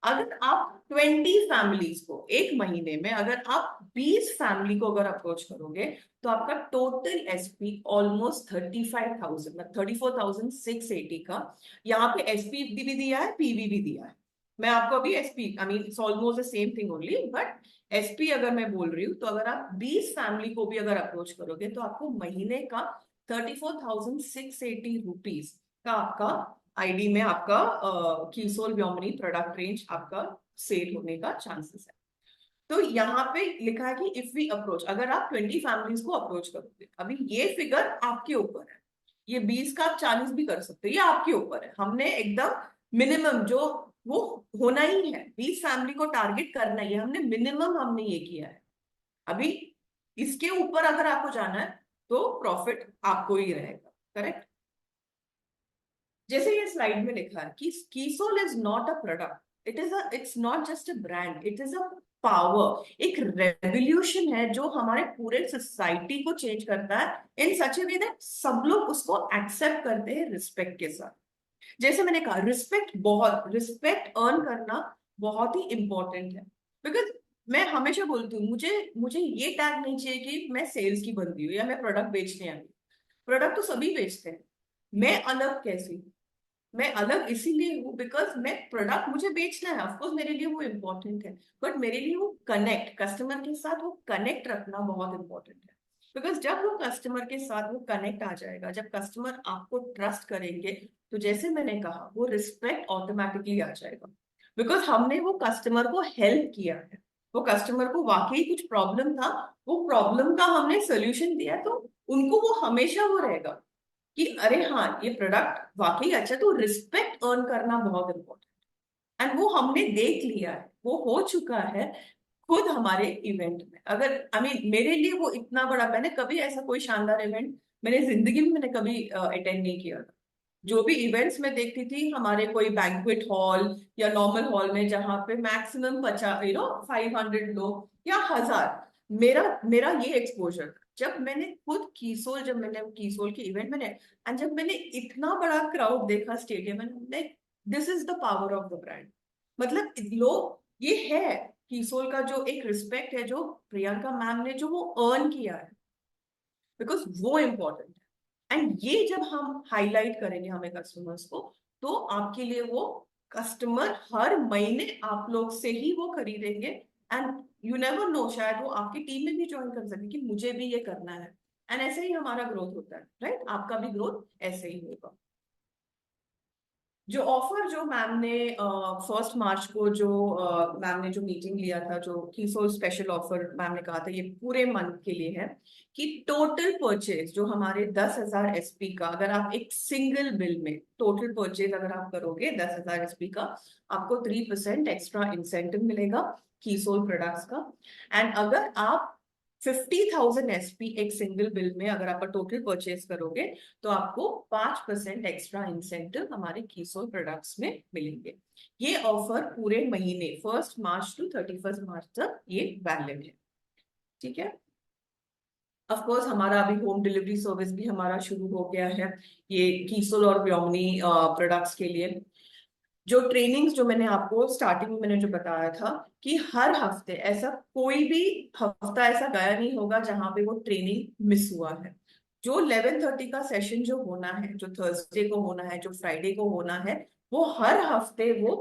अगर आप 20 फैमिलीज को एक महीने में, अगर आप 20 फैमिली को अगर अप्रोच करोगे, तो आपका टोटल एसपी ऑलमोस्ट 35,000, मतलब 34,680 का। यहाँ पे एसपी भी दिया है, पीवी भी दिया है। मैं आपको अभी SP, I mean it's almost the same thing only, but SP अगर मैं बोल रही हूँ, तो अगर आप 20 फैमिली को भी अगर अप्रोच करोगे, तो आपको महीने का 34,680 रुपीज का आपका आईडी में आपका कीसोल व्योमिनी प्रोडक्ट रेंज आपका सेल होने का चांसेस है। तो यहाँ पे लिखा है कि इफ वी अप्रोच, अगर आप 20 फैमिलीज को अप्रोच करोगे, अभी ये फिगर आपके ऊपर है, ये 20 का आप 40 भी कर सकते हो, ये आपके ऊपर है। हमने एकदम मिनिमम जो वो होना ही है, 20 फैमिली को टारगेट करना ही है, हमने मिनिमम हमने ये किया है। अभी इसके ऊपर अगर आपको जाना है, तो प्रॉफिट आपको ही रहेगा, करेक्ट। जैसे ये स्लाइड में लिखा है कि Keysoul is not a product, it's not just a brand, it is a power, एक रेवोल्यूशन है जो हमारे पूरे सोसाइटी को चेंज करता है इन सच ए वे दैट सब लोग उसको एक्सेप्ट करते हैं रिस्पेक्ट के साथ। जैसे मैंने कहा, रिस्पेक्ट अर्न करना बहुत ही इंपॉर्टेंट है। बिकॉज मैं हमेशा बोलती हूँ, मुझे मुझे ये टैग नहीं चाहिए कि मैं सेल्स की बंदी हूँ या मैं प्रोडक्ट बेचने आई हूँ। प्रोडक्ट तो सभी बेचते हैं, मैं अलग कैसी हूँ? मैं अलग इसीलिए हूँ बिकॉज मैं प्रोडक्ट मुझे बेचना है, ऑफकोर्स मेरे लिए वो इम्पोर्टेंट है, बट मेरे लिए वो कनेक्ट, कस्टमर के साथ वो कनेक्ट रखना बहुत इंपॉर्टेंट है। बिकॉज जब वो कस्टमर के साथ वो कनेक्ट आ जाएगा, जब कस्टमर आपको ट्रस्ट करेंगे, तो जैसे मैंने कहा, वो रिस्पेक्ट ऑटोमेटिकली आ जाएगा। बिकॉज हमने वो कस्टमर को हेल्प किया है, वो कस्टमर को वाकई कुछ प्रॉब्लम था, वो प्रॉब्लम का हमने सोल्यूशन दिया, तो उनको वो हमेशा वो रहेगा कि अरे हाँ ये प्रोडक्ट वाकई अच्छा। तो रिस्पेक्ट अर्न करना बहुत इंपॉर्टेंट, एंड वो हमने देख लिया है, वो हो चुका है खुद हमारे इवेंट में। अगर आई मीन मेरे लिए वो इतना बड़ा, मैंने कभी ऐसा कोई शानदार इवेंट मैंने जिंदगी में मैंने कभी अटेंड नहीं किया था। जो भी इवेंट्स में देखती थी, हमारे कोई बैंक्वेट हॉल या नॉर्मल हॉल में, जहाँ पे मैक्सिमम 50 500 लोग या 1000, मेरा मेरा ये एक्सपोजर था। जब मैंने कीसोल के इवेंट मैंने, एंड जब मैंने इतना बड़ा क्राउड देखा स्टेडियम में, like this is the power of the brand. मतलब लोग, ये है कीसोल का जो एक रिस्पेक्ट है, जो प्रियंका मैम ने जो वो अर्न किया है, बिकॉज वो इम्पोर्टेंट है। एंड ये जब हम हाईलाइट करेंगे हमें कस्टमर्स को, तो आपके लिए वो कस्टमर हर महीने आप लोग से ही वो खरीदेंगे, एंड यू नेवर नो, शायद वो आपकी टीम में भी ज्वाइन कर सके कि मुझे भी ये करना है। एंड ऐसे ही हमारा ग्रोथ होता है, राइट? आपका भी ग्रोथ ऐसे ही होगा। जो ऑफर जो मैम ने 1 मार्च को जो मैम ने जो मीटिंग लिया था, जो कीसो स्पेशल ऑफर मैम ने कहा था, ये पूरे मंथ के लिए है कि टोटल परचेज जो हमारे 10,000 एसपी का, अगर आप एक सिंगल बिल में टोटल परचेज अगर आप करोगे 10,000 एसपी का, आपको 3% एक्स्ट्रा इंसेंटिव मिलेगा कीसोल प्रोडक्ट्स का। एंड अगर आप 50,000 एसपी एक सिंगल बिल में अगर आप टोटल परचेज करोगे तो आपको 5% एक्स्ट्रा इंसेंटिव हमारे कीसोल प्रोडक्ट्स में मिलेंगे। ये ऑफर पूरे महीने 1 मार्च टू 31 मार्च तक ये वैलिड है। ठीक है। ऑफ कोर्स हमारा अभी होम डिलीवरी सर्विस भी हमारा शुरू हो गया है ये कीसोल और व्योमनी प्रोडक्ट्स के लिए। जो ट्रेनिंग्स जो मैंने आपको स्टार्टिंग में मैंने जो बताया था कि हर हफ्ते ऐसा कोई भी हफ्ता ऐसा गया नहीं होगा जहां पे वो ट्रेनिंग मिस हुआ है। जो 11:30 का सेशन जो होना है, जो थर्सडे को होना है, जो फ्राइडे को होना है, वो हर हफ्ते वो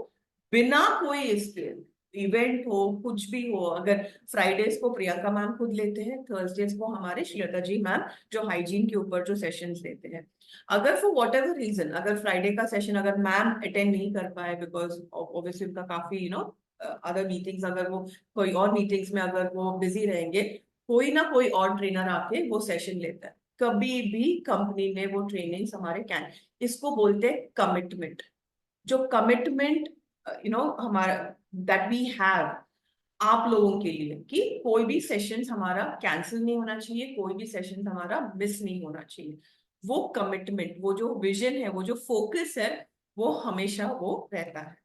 बिना कोई इसके इवेंट हो कुछ भी हो, अगर फ्राइडेज को प्रियंका मैम खुद लेते हैं, थर्सडेज को हमारे श्वेता जी मैम जो हाइजीन के ऊपर जो सेशंस देते हैं। अगर फॉर वॉट एवर रीजन अगर फ्राइडे का सेशन अगर मैम अटेंड नहीं कर पाए बिकॉज ऑब्वियसली उनका काफी अदर मीटिंग्स, अगर वो कोई और मीटिंग्स में अगर वो बिजी रहेंगे, कोई ना कोई और ट्रेनर आके वो सेशन लेता है। कभी भी कंपनी में वो ट्रेनिंग्स हमारे कैन, इसको बोलते हैं कमिटमेंट। जो कमिटमेंट हमारा दैट वी हैव आप लोगों के लिए कि कोई भी सेशन हमारा कैंसिल नहीं होना चाहिए, कोई भी सेशन हमारा मिस नहीं होना चाहिए। वो कमिटमेंट, वो जो विजन है, वो जो फोकस है, वो हमेशा वो रहता है।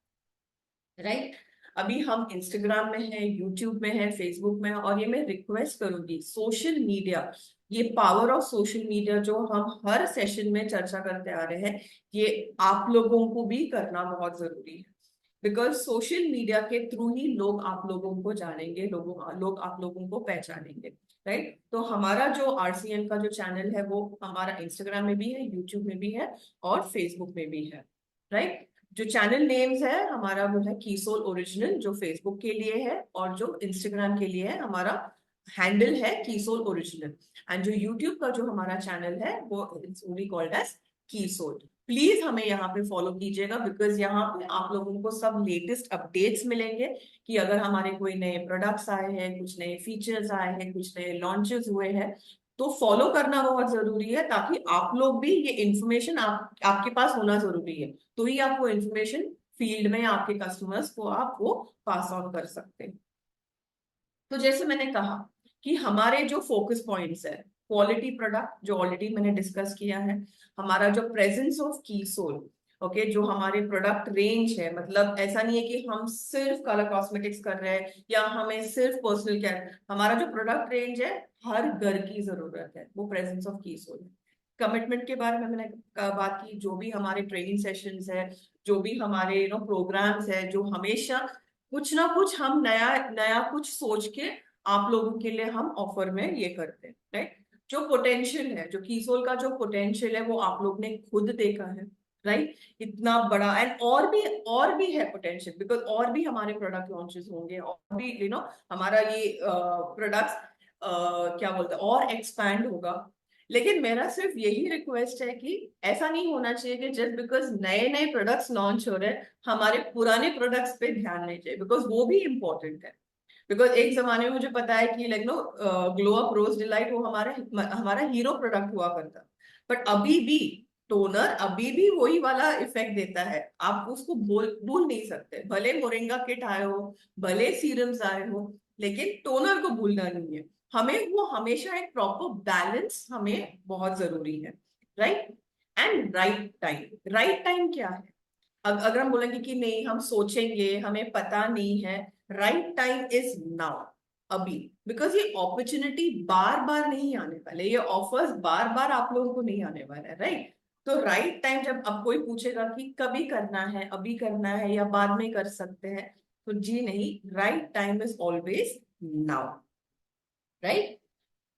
राइट। अभी हम इंस्टाग्राम में हैं, यूट्यूब में हैं, फेसबुक में हैं, और ये मैं रिक्वेस्ट करूंगी सोशल मीडिया, ये पावर ऑफ सोशल मीडिया जो हम हर सेशन में चर्चा करते आ रहे हैं, ये आप लोगों को भी करना बहुत जरूरी है। बिकॉज सोशल मीडिया के थ्रू ही लोग आप लोगों को जानेंगे, लोग आप लोगों को पहचानेंगे। राइट। तो हमारा जो आरसीएन का जो चैनल है वो हमारा इंस्टाग्राम में भी है, यूट्यूब में भी है और फेसबुक में भी है। राइट। जो चैनल नेम्स है हमारा वो है कीसोल ओरिजिनल जो फेसबुक के लिए है, और जो इंस्टाग्राम के लिए है हमारा हैंडल है कीसोल ओरिजिनल। एंड जो यूट्यूब का जो हमारा चैनल है वो इट्स ओनली कॉल्ड एज कीसोल। प्लीज हमें यहाँ पे फॉलो कीजिएगा बिकॉज यहाँ पे आप लोगों को सब लेटेस्ट अपडेट्स मिलेंगे कि अगर हमारे कोई नए प्रोडक्ट्स आए हैं, कुछ नए फीचर्स आए हैं, कुछ नए लॉन्चेस हुए हैं, तो फॉलो करना बहुत जरूरी है ताकि आप लोग भी ये इंफॉर्मेशन आपके पास होना जरूरी है, तो ही आप वो इंफॉर्मेशन फील्ड में आपके कस्टमर्स को आप वो पास ऑन कर सकते हैं। तो जैसे मैंने कहा कि हमारे जो फोकस पॉइंट्स है, क्वालिटी प्रोडक्ट जो ऑलरेडी मैंने डिस्कस किया है, हमारा जो प्रेजेंस ऑफ कीसोल, ओके, जो हमारे प्रोडक्ट रेंज है, मतलब ऐसा नहीं है कि हम सिर्फ कलर कॉस्मेटिक्स कर रहे हैं या हमें सिर्फ पर्सनल केयर, हमारा जो प्रोडक्ट रेंज है हर घर की जरूरत है, वो प्रेजेंस ऑफ कीसोल है। कमिटमेंट के बारे में मैंने बात की, जो भी हमारे ट्रेनिंग सेशंस है, जो भी हमारे प्रोग्राम्स है, जो हमेशा कुछ ना कुछ हम नया नया कुछ सोच के आप लोगों के लिए हम ऑफर में ये करते हैं। राइट। जो पोटेंशियल है, जो कीसोल का जो पोटेंशियल है वो आप लोग ने खुद देखा है। राइट। इतना बड़ा, एंड और भी है पोटेंशियल बिकॉज और भी हमारे प्रोडक्ट लॉन्चेस होंगे, और भी हमारा ये प्रोडक्ट्स क्या बोलते हैं और एक्सपैंड होगा। लेकिन मेरा सिर्फ यही रिक्वेस्ट है कि ऐसा नहीं होना चाहिए कि जस्ट बिकॉज नए नए प्रोडक्ट्स लॉन्च हो रहे हैं हमारे पुराने प्रोडक्ट्स पे ध्यान नहीं चाहिए, बिकॉज वो भी इम्पोर्टेंट है। बिकॉज एक जमाने में मुझे पता है कि ग्लो अप रोज डिलाइट वो हमारा हमारा हीरो प्रोडक्ट हुआ करता, बट अभी भी टोनर अभी भी वही वाला इफेक्ट देता है, आप उसको भूल नहीं सकते। भले मोरिंगा किट आए हो, भले सीरम्स आए हो, लेकिन टोनर को भूलना नहीं है हमें। वो हमेशा एक प्रॉपर बैलेंस हमें बहुत जरूरी है। राइट। एंड राइट टाइम क्या है? अगर हम बोलेंगे कि नहीं हम सोचेंगे, हमें पता नहीं है, राइट टाइम इज नाउ, अभी। बिकॉज ये अपॉर्चुनिटी बार बार नहीं आने वाले, ये ऑफर्स बार बार आप लोगों को नहीं आने वाला है। राइट। तो राइट टाइम, जब अब कोई पूछेगा कि कभी करना है, अभी करना है या बाद में कर सकते हैं, तो जी नहीं, right time is always now. Right.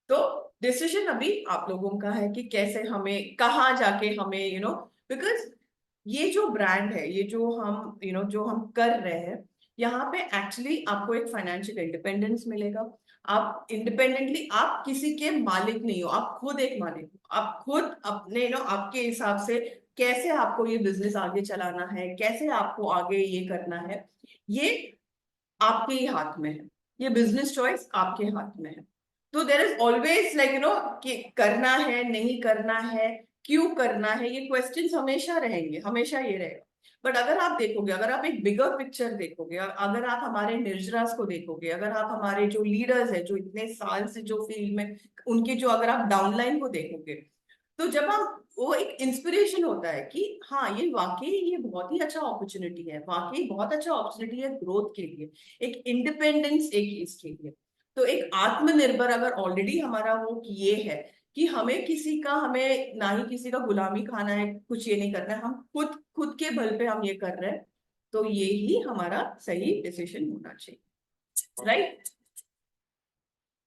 तो डिसीजन अभी आप लोगों का है कि कैसे हमें, कहाँ जाके हमें बिकॉज ये जो ब्रांड है, ये जो हम जो हम कर रहे हैं, यहाँ पे एक्चुअली आपको एक फाइनेंशियल इंडिपेंडेंस मिलेगा। आप इंडिपेंडेंटली, आप किसी के मालिक नहीं हो, आप खुद एक मालिक हो, आप खुद अपने आपके हिसाब से कैसे आपको ये बिजनेस आगे चलाना है, कैसे आपको आगे ये करना है, ये आपके ही हाथ में है। ये बिजनेस चॉइस आपके हाथ में है। तो देर इज ऑलवेज लाइक कि करना है, नहीं करना है, क्यों करना है, ये क्वेश्चंस हमेशा रहेंगे, हमेशा ये रहेगा। बट अगर आप देखोगे, अगर आप एक बिगर पिक्चर देखोगे, अगर आप हमारे निर्जरास को देखोगे, अगर आप हमारे जो लीडर्स है जो इतने साल से जो फील्ड में, उनके जो अगर आप डाउनलाइन को देखोगे, तो जब आप, वो एक इंस्पिरेशन होता है कि हाँ ये वाकई ये बहुत ही अच्छा अपॉर्चुनिटी है, वाकई बहुत अच्छा अपॉर्चुनिटी है ग्रोथ के लिए, एक इंडिपेंडेंस एक इसके लिए। तो एक आत्मनिर्भर अगर ऑलरेडी हमारा वो ये है कि हमें किसी का, हमें ना ही किसी का गुलामी खाना है, कुछ ये नहीं करना है, हम खुद खुद के बल पे हम ये कर रहे हैं, तो ये ही हमारा सही डिसीजन होना चाहिए, राइट।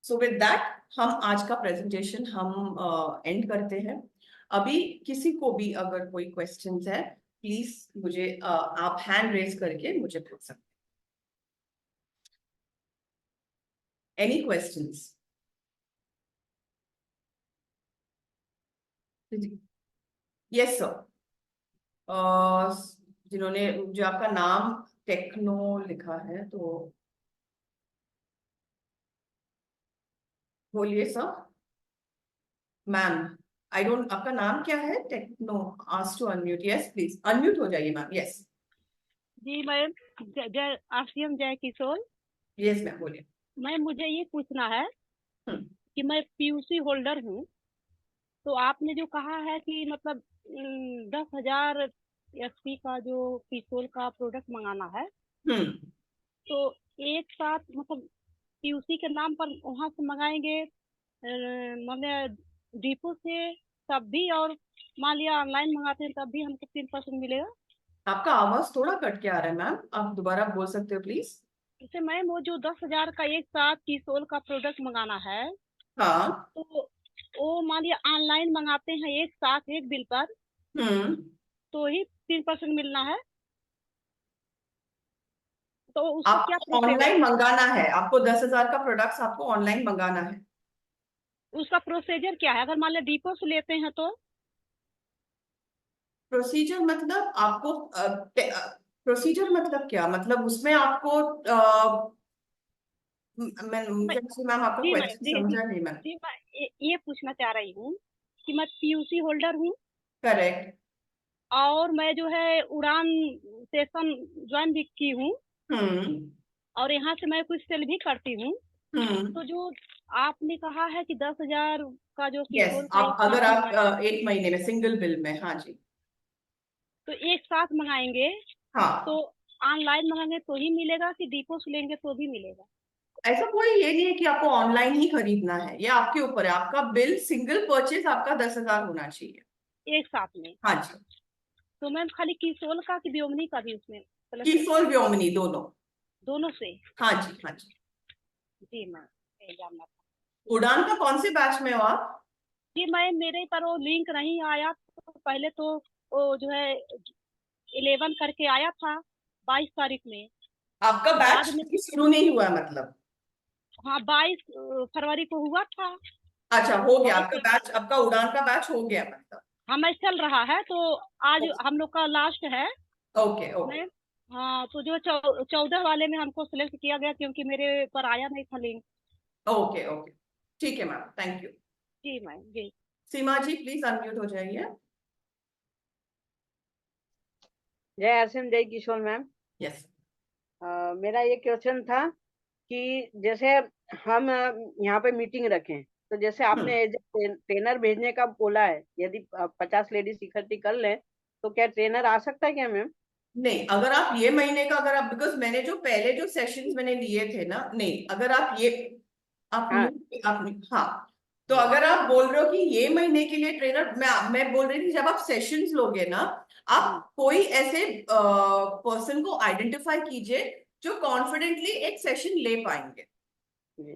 सो विद दैट हम आज का प्रेजेंटेशन हम एंड करते हैं। अभी किसी को भी अगर कोई क्वेश्चंस है, प्लीज मुझे आप हैंड रेज करके मुझे पूछ सकते हैं। Any questions? Yes sir. जिन्होंने, जो आपका नाम टेक्नो लिखा है, तो बोलिए सर। मैम आई डोंट, आपका नाम क्या है? Techno ask to unmute. Yes please unmute हो जाइए मैम। यस जी मैम, जय आरसीएम, जय किशोर। यस मैम बोलिए। मैम मुझे ये पूछना है हम्म, कि मैं पीयूसी होल्डर हूँ, तो आपने जो कहा है कि मतलब 10,000 एसपी का जो किशोर का प्रोडक्ट मंगाना है, हम्म। तो एक साथ मतलब पीयूसी के नाम पर वहाँ से मंगाएंगे, मतलब डिपो से, तब भी, और मान लिया ऑनलाइन मंगाते हैं तब भी हमको 3% मिलेगा? आपका आवाज थोड़ा कट के आ रहा है मैम, आप दोबारा बोल सकते हो प्लीज? जैसे मैम वो जो 10,000 का एक साथ किशोर का प्रोडक्ट मंगाना है, हाँ। तो वो मान लिया ऑनलाइन मंगाते हैं एक साथ एक बिल पर, हम्म। तो ही 3% मिलना है? तो उसका क्या आपको प्रोसीजर ऑनलाइन है? मंगाना है, आपको 10,000 का प्रोडक्ट्स आपको ऑनलाइन मंगाना है। उसका प्रोसीजर क्या है? अगर मान लिया डिपो से लेते हैं तो? प्रोसीजर मतलब आपको, प्रोसीजर मतलब क्या, मतलब उसमें आपको मैं, मैं मुझे मैम आपका जी मैं क्वेश्चन जी जी समझा नहीं मैम। जी मैं ये पूछना चाह रही हूँ कि मैं पीयूसी होल्डर हूँ, करेक्ट। और मैं जो है उड़ान सेशन ज्वाइन भी की हूँ, हम्म। और यहाँ से मैं कुछ सेल भी करती हूँ। हम्म। तो जो आपने कहा है कि 10,000 का जो यस, किशोर का एक आप अगर साथ आप मंगाएंगे, एक महीने में सिंगल बिल में, हाँ जी। तो एक साथ मंगाएंगे तो हाँ, ऑनलाइन मंगाएंगे तो ही मिलेगा कि डिपो से लेंगे तो भी मिलेगा? ऐसा कोई ये नहीं है कि आपको ऑनलाइन ही खरीदना है, ये आपके ऊपर है। आपका बिल सिंगल परचेज आपका 10,000 होना चाहिए। एक साथ में? हाँ जी। तो मैम खाली किशोर का कि ब्योमनी का भी उसमें प्लस होगा? कीफोर व्योमिनी दोनों। दोनों से? हाँ जी, हाँ जी। जी मैम, ये जानना था। उड़ान का कौन से बैच में हो आप? जी मैम, मेरे पर वो लिंक नहीं आया, तो पहले तो वो जो है 11 करके आया था 22 तारीख में, आपका बैच बाद में, शुरू नहीं हुआ है मतलब? हाँ 22 फरवरी को हुआ था। अच्छा, हो गया बाईस आपका बैच, आपका उड़ान का बैच हो गया मतलब? हमें चल रहा है, तो आज हम लोग का लास्ट है ओके ओके। मैम। हाँ, तो जो 14 वाले में हमको सिलेक्ट किया गया, क्योंकि मेरे पर आया नहीं था लिंक। ओके ओके, ठीक है मैम, थैंक यू। जी मैम जी। सीमा जी प्लीज अनम्यूट हो जाइए। जय आरसीएम, जय किशोर मैम। यस। मेरा ये क्वेश्चन था कि जैसे हम यहाँ पे मीटिंग रखें, तो जैसे आपने एज ट्रेनर भेजने का बोला है, यदि 50 लेडीज इकट्ठी कर लें तो क्या ट्रेनर आ सकता है क्या मैम? नहीं, अगर आप ये महीने का, अगर आप, बिकॉज मैंने जो पहले जो सेशंस मैंने लिए थे ना, नहीं अगर आप ये, आप हाँ। हाँ, तो अगर आप बोल रहे हो कि ये महीने के लिए ट्रेनर, मैं बोल रही थी जब आप सेशंस लोगे ना, आप कोई ऐसे पर्सन को आइडेंटिफाई कीजिए जो कॉन्फिडेंटली एक सेशन ले पाएंगे। जी।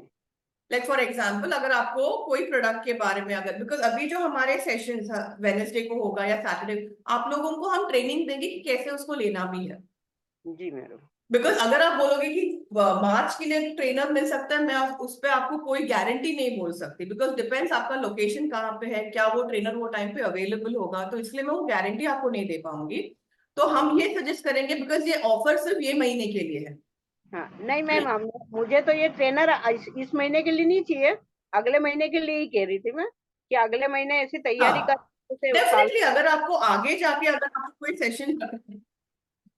लाइक फॉर एग्जाम्पल, अगर आपको कोई प्रोडक्ट के बारे में, अगर, बिकॉज अभी जो हमारे सेशन वेनेसडे को होगा या सैटरडे, आप लोगों को हम ट्रेनिंग देंगे कि कैसे उसको लेना भी है। जी मैडम। बिकॉज अगर आप बोलोगे कि मार्च के लिए ट्रेनर मिल सकता है, मैं उस पर आपको कोई गारंटी नहीं बोल सकती, बिकॉज डिपेंड्स आपका लोकेशन कहाँ पे है, क्या वो ट्रेनर वो टाइम पे अवेलेबल होगा, तो इसलिए मैं वो गारंटी आपको नहीं दे पाऊंगी। तो हम ये सजेस्ट करेंगे, बिकॉज ये ऑफर सिर्फ ये महीने के लिए है। हाँ नहीं मैम, मुझे तो ये ट्रेनर इस महीने के लिए नहीं चाहिए, अगले महीने के लिए ही कह रही थी मैं कि अगले महीने ऐसी तैयारी हाँ, कर जैसे डेफिनेटली अगर आपको आगे जाके अगर आपको कोई सेशन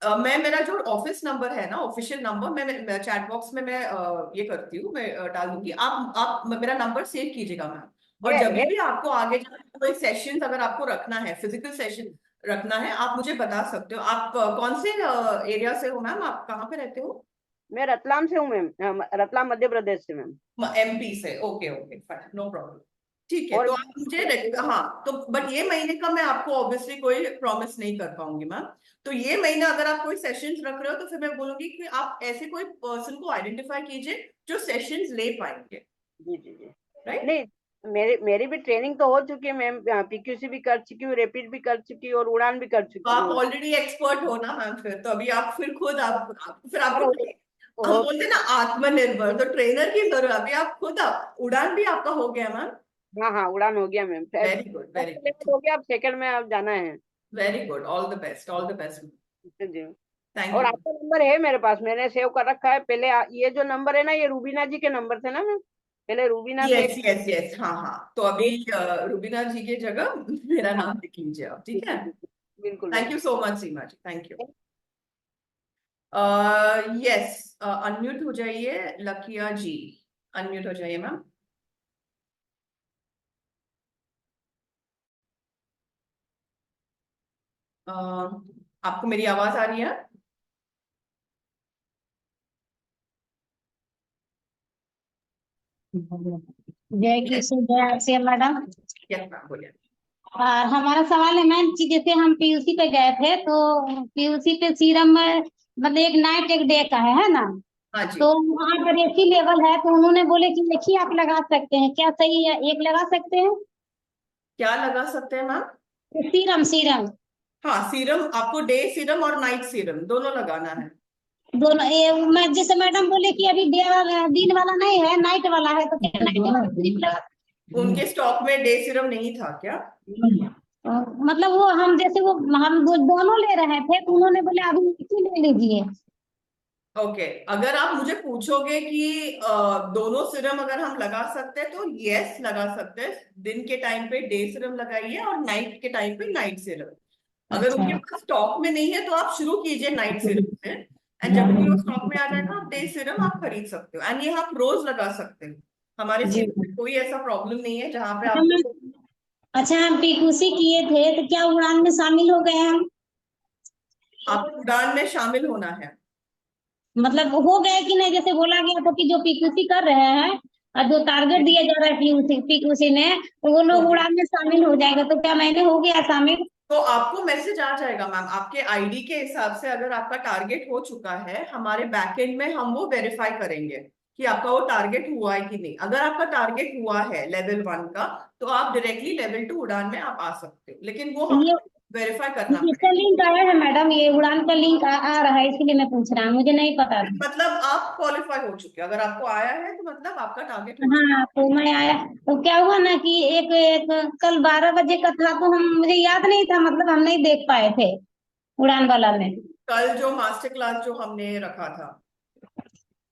मैं मेरा जो ऑफिस नंबर है ना, ऑफिशियल नंबर, मैं चैट बॉक्स में मैं ये करती हूँ, मैं डाल दूंगी, आप मेरा नंबर सेव कीजिएगा मैम। और जब है। भी आपको आगे जाके कोई सेशन अगर आपको रखना है, फिजिकल सेशन रखना है, आप मुझे बता सकते हो। आप कौन से एरिया से हो मैम, आप कहाँ पे रहते हो? मैं रतलाम से हूँ मैम, रतलाम मध्य प्रदेश से मैम। MP से, okay okay fine, no problem. ठीक है, और तो आप मुझे हाँ, तो बट ये महीने का मैं आपको ऑब्वियसली कोई प्रॉमिस नहीं कर पाऊंगी मैम। तो ये महीना अगर आप कोई सेशंस रख रहे हो, तो फिर मैं बोलूंगी कि आप ऐसे कोई पर्सन को आइडेंटिफाई कीजिए जो सेशंस ले पाएंगे। जी जी जी। राइट? नहीं, मेरी भी ट्रेनिंग तो हो चुकी है मैम, PQC भी कर चुकी हूँ, रैपिड भी कर चुकी हूँ और उड़ान भी कर तो चुकी आप हूँ। ऑलरेडी एक्सपर्ट हो ना मैम, फिर तो अभी आप फिर खुद फिर और आपको हम बोलते हैं ना आत्मनिर्भर, तो ट्रेनर की जरूरत, अभी आप खुद उड़ान भी आपका हो गया मैम। हाँ हाँ, उड़ान हो गया ma'am, very good, very good, हो गया, अब सेकंड में अब जाना है। Very good, all the best, all the best. जी। थैंक और यू। आपका नंबर है मेरे पास, मैंने सेव कर रखा है पहले, ये जो नंबर है ना, ये रूबीना जी के नंबर थे ना मैम, पहले रूबीना से यस यस यस, हाँ हाँ, तो अभी रुबीना जी की जगह मेरा हाँ, नाम लिख लीजिए आप, ठीक है? बिल्कुल thank ma'am. You so much Seema ji, thank you. Yes, unmute हो जाइए लकिया जी, अनम्यूट हो जाइए मैम। आपको मेरी आवाज आ रही है? जय किशोर, जय आसिया मैडम। यस मैम, बोलिए। और हमारा सवाल है मैम कि जैसे हम पीयूसी पे गए थे, तो पीयूसी पे सीरम मतलब एक नाइट एक डे का है ना? हाँ जी। तो वहाँ पर एक ही लेवल है, तो उन्होंने बोले कि एक ही आप लगा सकते हैं, क्या सही है? एक लगा सकते हैं? क्या लगा सकते हैं मैम? सीरम सीरम हाँ, सीरम आपको डे सीरम और नाइट सीरम दोनों लगाना है। दोनों मैं जैसे मैडम बोले कि अभी डे वाला दिन वाला नहीं है, नाइट वाला है, तो क्या नाइट वाला सीरम लगा? उनके स्टॉक में डे सीरम नहीं था क्या? मतलब वो हम जैसे हम दोनों ले रहे थे, तो उन्होंने बोले अभी एक ही ले लीजिए। ओके, अगर आप मुझे पूछोगे कि दोनों सीरम अगर हम लगा सकते हैं, तो यस लगा सकते हैं। दिन के टाइम पे डे सीरम लगाइए और नाइट के टाइम पे नाइट सीरम। अगर उनके अच्छा। पास स्टॉक में नहीं है, तो आप शुरू कीजिए नाइट सीरम से, एंड जब भी वो स्टॉक में आ जाएगा, आप डे सीरम आप खरीद सकते हो, एंड ये आप रोज लगा सकते हो। हमारे जी। सीरम में कोई ऐसा प्रॉब्लम नहीं है जहाँ पे अच्छा आप मैम, अच्छा हम पीकूसी किए थे, तो क्या उड़ान में शामिल हो गए हम? आपको उड़ान में शामिल होना है। मतलब हो गए कि नहीं? जैसे बोला गया था कि जो पीकूसी कर रहे हैं और जो टारगेट दिया जा रहा है पीकूसी पीकूसी में, तो वो लोग ओके, उड़ान में शामिल हो जाएगा, तो क्या मैंने हो गया शामिल? तो आपको मैसेज आ जाएगा मैम, आपके आईडी के हिसाब से। अगर आपका टारगेट हो चुका है, हमारे बैकएंड में हम वो वेरीफाई करेंगे कि आपका वो टारगेट हुआ है कि नहीं। अगर आपका टारगेट हुआ है लेवल 1 का, तो आप डायरेक्टली लेवल 2 उड़ान में आप आ सकते हो, लेकिन वो हम ये वेरीफाई करना इसका पड़ेगा। लिंक आया है मैडम, ये उड़ान का लिंक आ रहा है, इसलिए मैं पूछ रहा हूँ, मुझे नहीं पता था। मतलब आप क्वालिफाई हो चुके हैं, अगर आपको आया है तो मतलब आपका टारगेट हो चुका हाँ, तो मैं आया, तो क्या हुआ ना कि एक कल 12 बजे का था, तो हम मुझे याद नहीं था, मतलब हम नहीं देख पाए थे उड़ान वाला में। है। कल जो मास्टर क्लास जो हमने रखा था,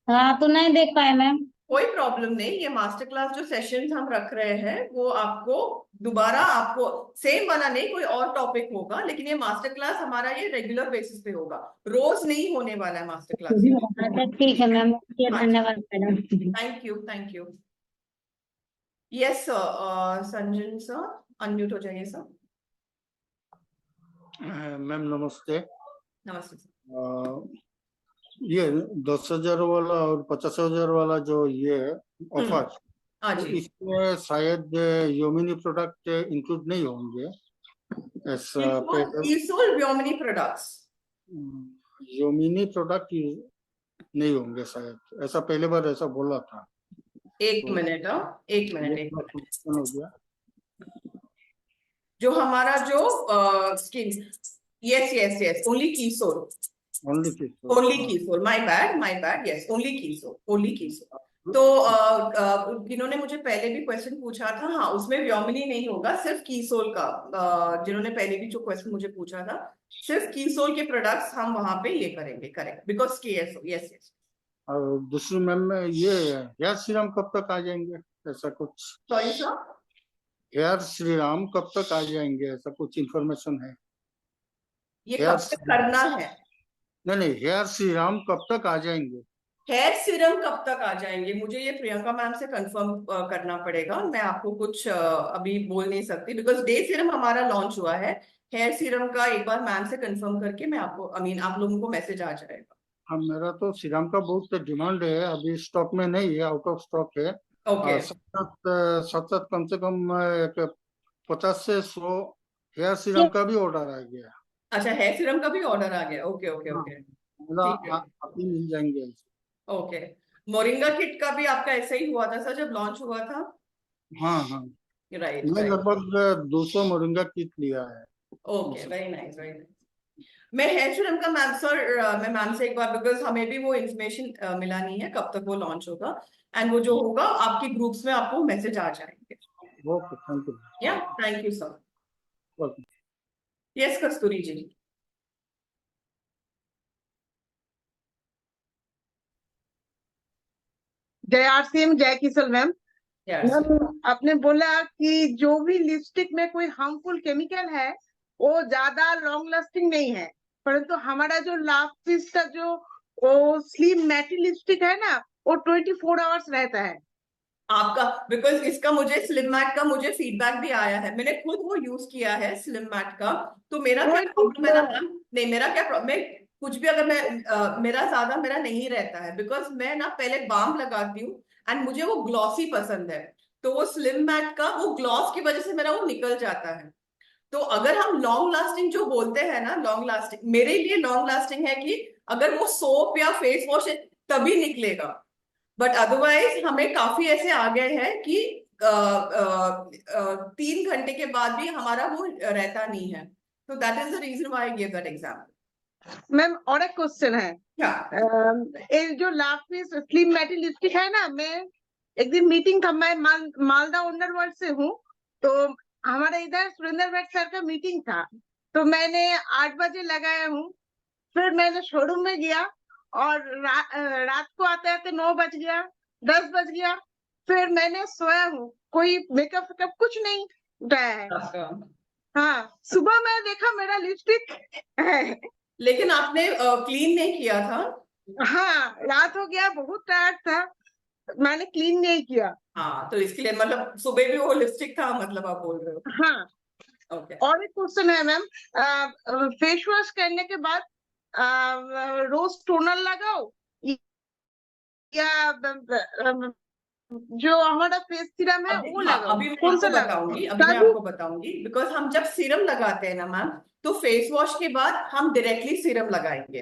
हाँ, तो नहीं देख पाए मैम। कोई प्रॉब्लम नहीं। ये मास्टर क्लास जो सेशंस हम रख रहे हैं, वो आपको दोबारा आपको सेम वाला नहीं, कोई और टॉपिक होगा, लेकिन ये मास्टर क्लास हमारा ये रेगुलर बेसिस पे होगा, रोज नहीं होने वाला है मास्टर क्लास। अच्छा ठीक है मैम, हाँ जी, धन्यवाद madam. Thank you, thank you. Yes sir, Sanjan sir, unmute हो जाइए सर। मैम नमस्ते। नमस्ते सर। ये 10,000 वाला और 50,000 वाला जो ये ऑफर, हाँ तो जी, इसमें शायद योमिनी प्रोडक्ट इंक्लूड नहीं होंगे, ऐसा ईसोल व्योमिनी प्रोडक्ट्स योमिनी प्रोडक्ट नहीं होंगे शायद, ऐसा पहले बार ऐसा बोला था। एक तो मिनट, एक मिनट, एक मिनट। हो गया। जो हमारा जो skin, yes yes yes, only कीसोल। ओनली कीसोल। ओनली कीसोल, माय बैड, यस, ओनली कीसोल। तो जिन्होंने मुझे पहले भी क्वेश्चन पूछा था, हाँ उसमें व्योमिनी नहीं होगा, सिर्फ कीसोल का। जिन्होंने पहले भी जो क्वेश्चन मुझे पूछा था, सिर्फ कीसोल के प्रोडक्ट्स हम वहां पे ये करेंगे, करेक्ट, बिकॉज केएसओ, यस यस। और दूसरी मैम में ये हेयर सीरम कब तक आ जाएंगे, ऐसा कुछ? सॉरी सर, हेयर श्रीराम कब तक आ जाएंगे, ऐसा कुछ इंफॉर्मेशन है? ये हेयर कब तक करना है? नहीं, हेयर श्रीराम कब तक आ जाएंगे? हेयर सीरम कब तक आ जाएंगे, मुझे ये प्रियंका मैम से कंफर्म करना पड़ेगा। मैं आपको कुछ अभी बोल नहीं सकती, बिकॉज डे सीरम हमारा लॉन्च हुआ है। हेयर सीरम का एक बार मैम से कंफर्म करके मैं आपको, आप लोगों को मैसेज आ जाएगा। हाँ, मेरा तो सीरम का बहुत डिमांड है, अभी स्टॉक में नहीं है, आउट ऑफ स्टॉक है। ओके, सतत कम से कम 50 से 100 हेयर सीरम का भी ऑर्डर आ गया। अच्छा, हेयर सीरम का भी ऑर्डर आ गया, ओके ओके हाँ, ओके, मतलब ठीक है, आप ही मिल जाएंगे। ओके। मोरिंगा किट का भी आपका ऐसा ही हुआ था सर, जब लॉन्च हुआ था? हाँ हाँ, राइट मैं राइट, लगभग 200 मोरिंगा किट लिया है। Okay, very nice very nice. मैं हेयर सीरम का मैम सर, मैं मैम से एक बार, बिकॉज हमें भी वो इन्फॉर्मेशन मिला नहीं है कब तक वो लॉन्च होगा, एंड वो जो होगा आपके ग्रुप्स में आपको मैसेज आ जाएंगे। Okay, thank you. Yeah, thank you sir. Okay. Yes Kasturi ji. जय आरसीएम, जय किशोर मैम। यस मैम, आपने बोला कि जो भी लिपस्टिक में कोई हार्मफुल केमिकल है वो ज्यादा लॉन्ग लास्टिंग नहीं है, परंतु हमारा जो लास्ट का जो वो स्लिम मैटी लिपस्टिक है ना, वो 24 आवर्स रहता है। आपका, बिकॉज इसका मुझे स्लिम मैट का मुझे फीडबैक भी आया है, मैंने खुद वो यूज किया है स्लिम मैट का। तो मेरा क्या प्रॉब्लम है ना मैम, नहीं मेरा क्या प्रॉब्लम, मैं कुछ भी अगर मैं मेरा ज्यादा मेरा नहीं रहता है, बिकॉज मैं ना पहले बाम लगाती हूँ एंड मुझे वो ग्लॉसी पसंद है। तो वो स्लिम मैट का वो ग्लॉस की वजह से मेरा वो निकल जाता है। तो अगर हम लॉन्ग लास्टिंग जो बोलते हैं ना, लॉन्ग लास्टिंग मेरे लिए लॉन्ग लास्टिंग है कि अगर वो सोप या फेस वॉश है तभी निकलेगा, बट अदरवाइज हमें काफी ऐसे आ गए हैं कि 3 घंटे के बाद भी हमारा वो रहता नहीं है। तो that is the reason why I give that example. Ma'am और एक क्वेश्चन है, क्या? ये जो लास्ट स्लिम मैटी लिपस्टिक है ना, मैं एक दिन मीटिंग था, मैं मालदा ओनर वर्ल्ड से हूँ, तो हमारे इधर सुरेंद्र भट्ट सर का मीटिंग था, तो मैंने 8 बजे लगाया हूँ। फिर मैंने शोरूम में गया और रात को आते आते 9 बज गया, 10 बज गया। फिर मैंने सोया हूँ, कोई मेकअप वेकअप कुछ नहीं उठाया है। हाँ, सुबह मैं देखा मेरा लिपस्टिक है। लेकिन आपने क्लीन नहीं किया था? हाँ, रात हो गया, बहुत टायर्ड था, मैंने क्लीन नहीं किया। हाँ, तो इसके लिए मतलब सुबह भी वो लिपस्टिक था, मतलब आप बोल रहे हो? हाँ। ओके। और एक क्वेश्चन है मैम, फेस वॉश करने के बाद रोज टोनर लगाओ या जो हमारा फेस सीरम है वो लगाओ? अभी मैं कौन सा आपको लगाओ? बताऊंगी, अभी मैं आपको बताऊंगी, बिकॉज हम जब सीरम लगाते हैं ना मैम, तो फेस वॉश के बाद हम डायरेक्टली सीरम लगाएंगे,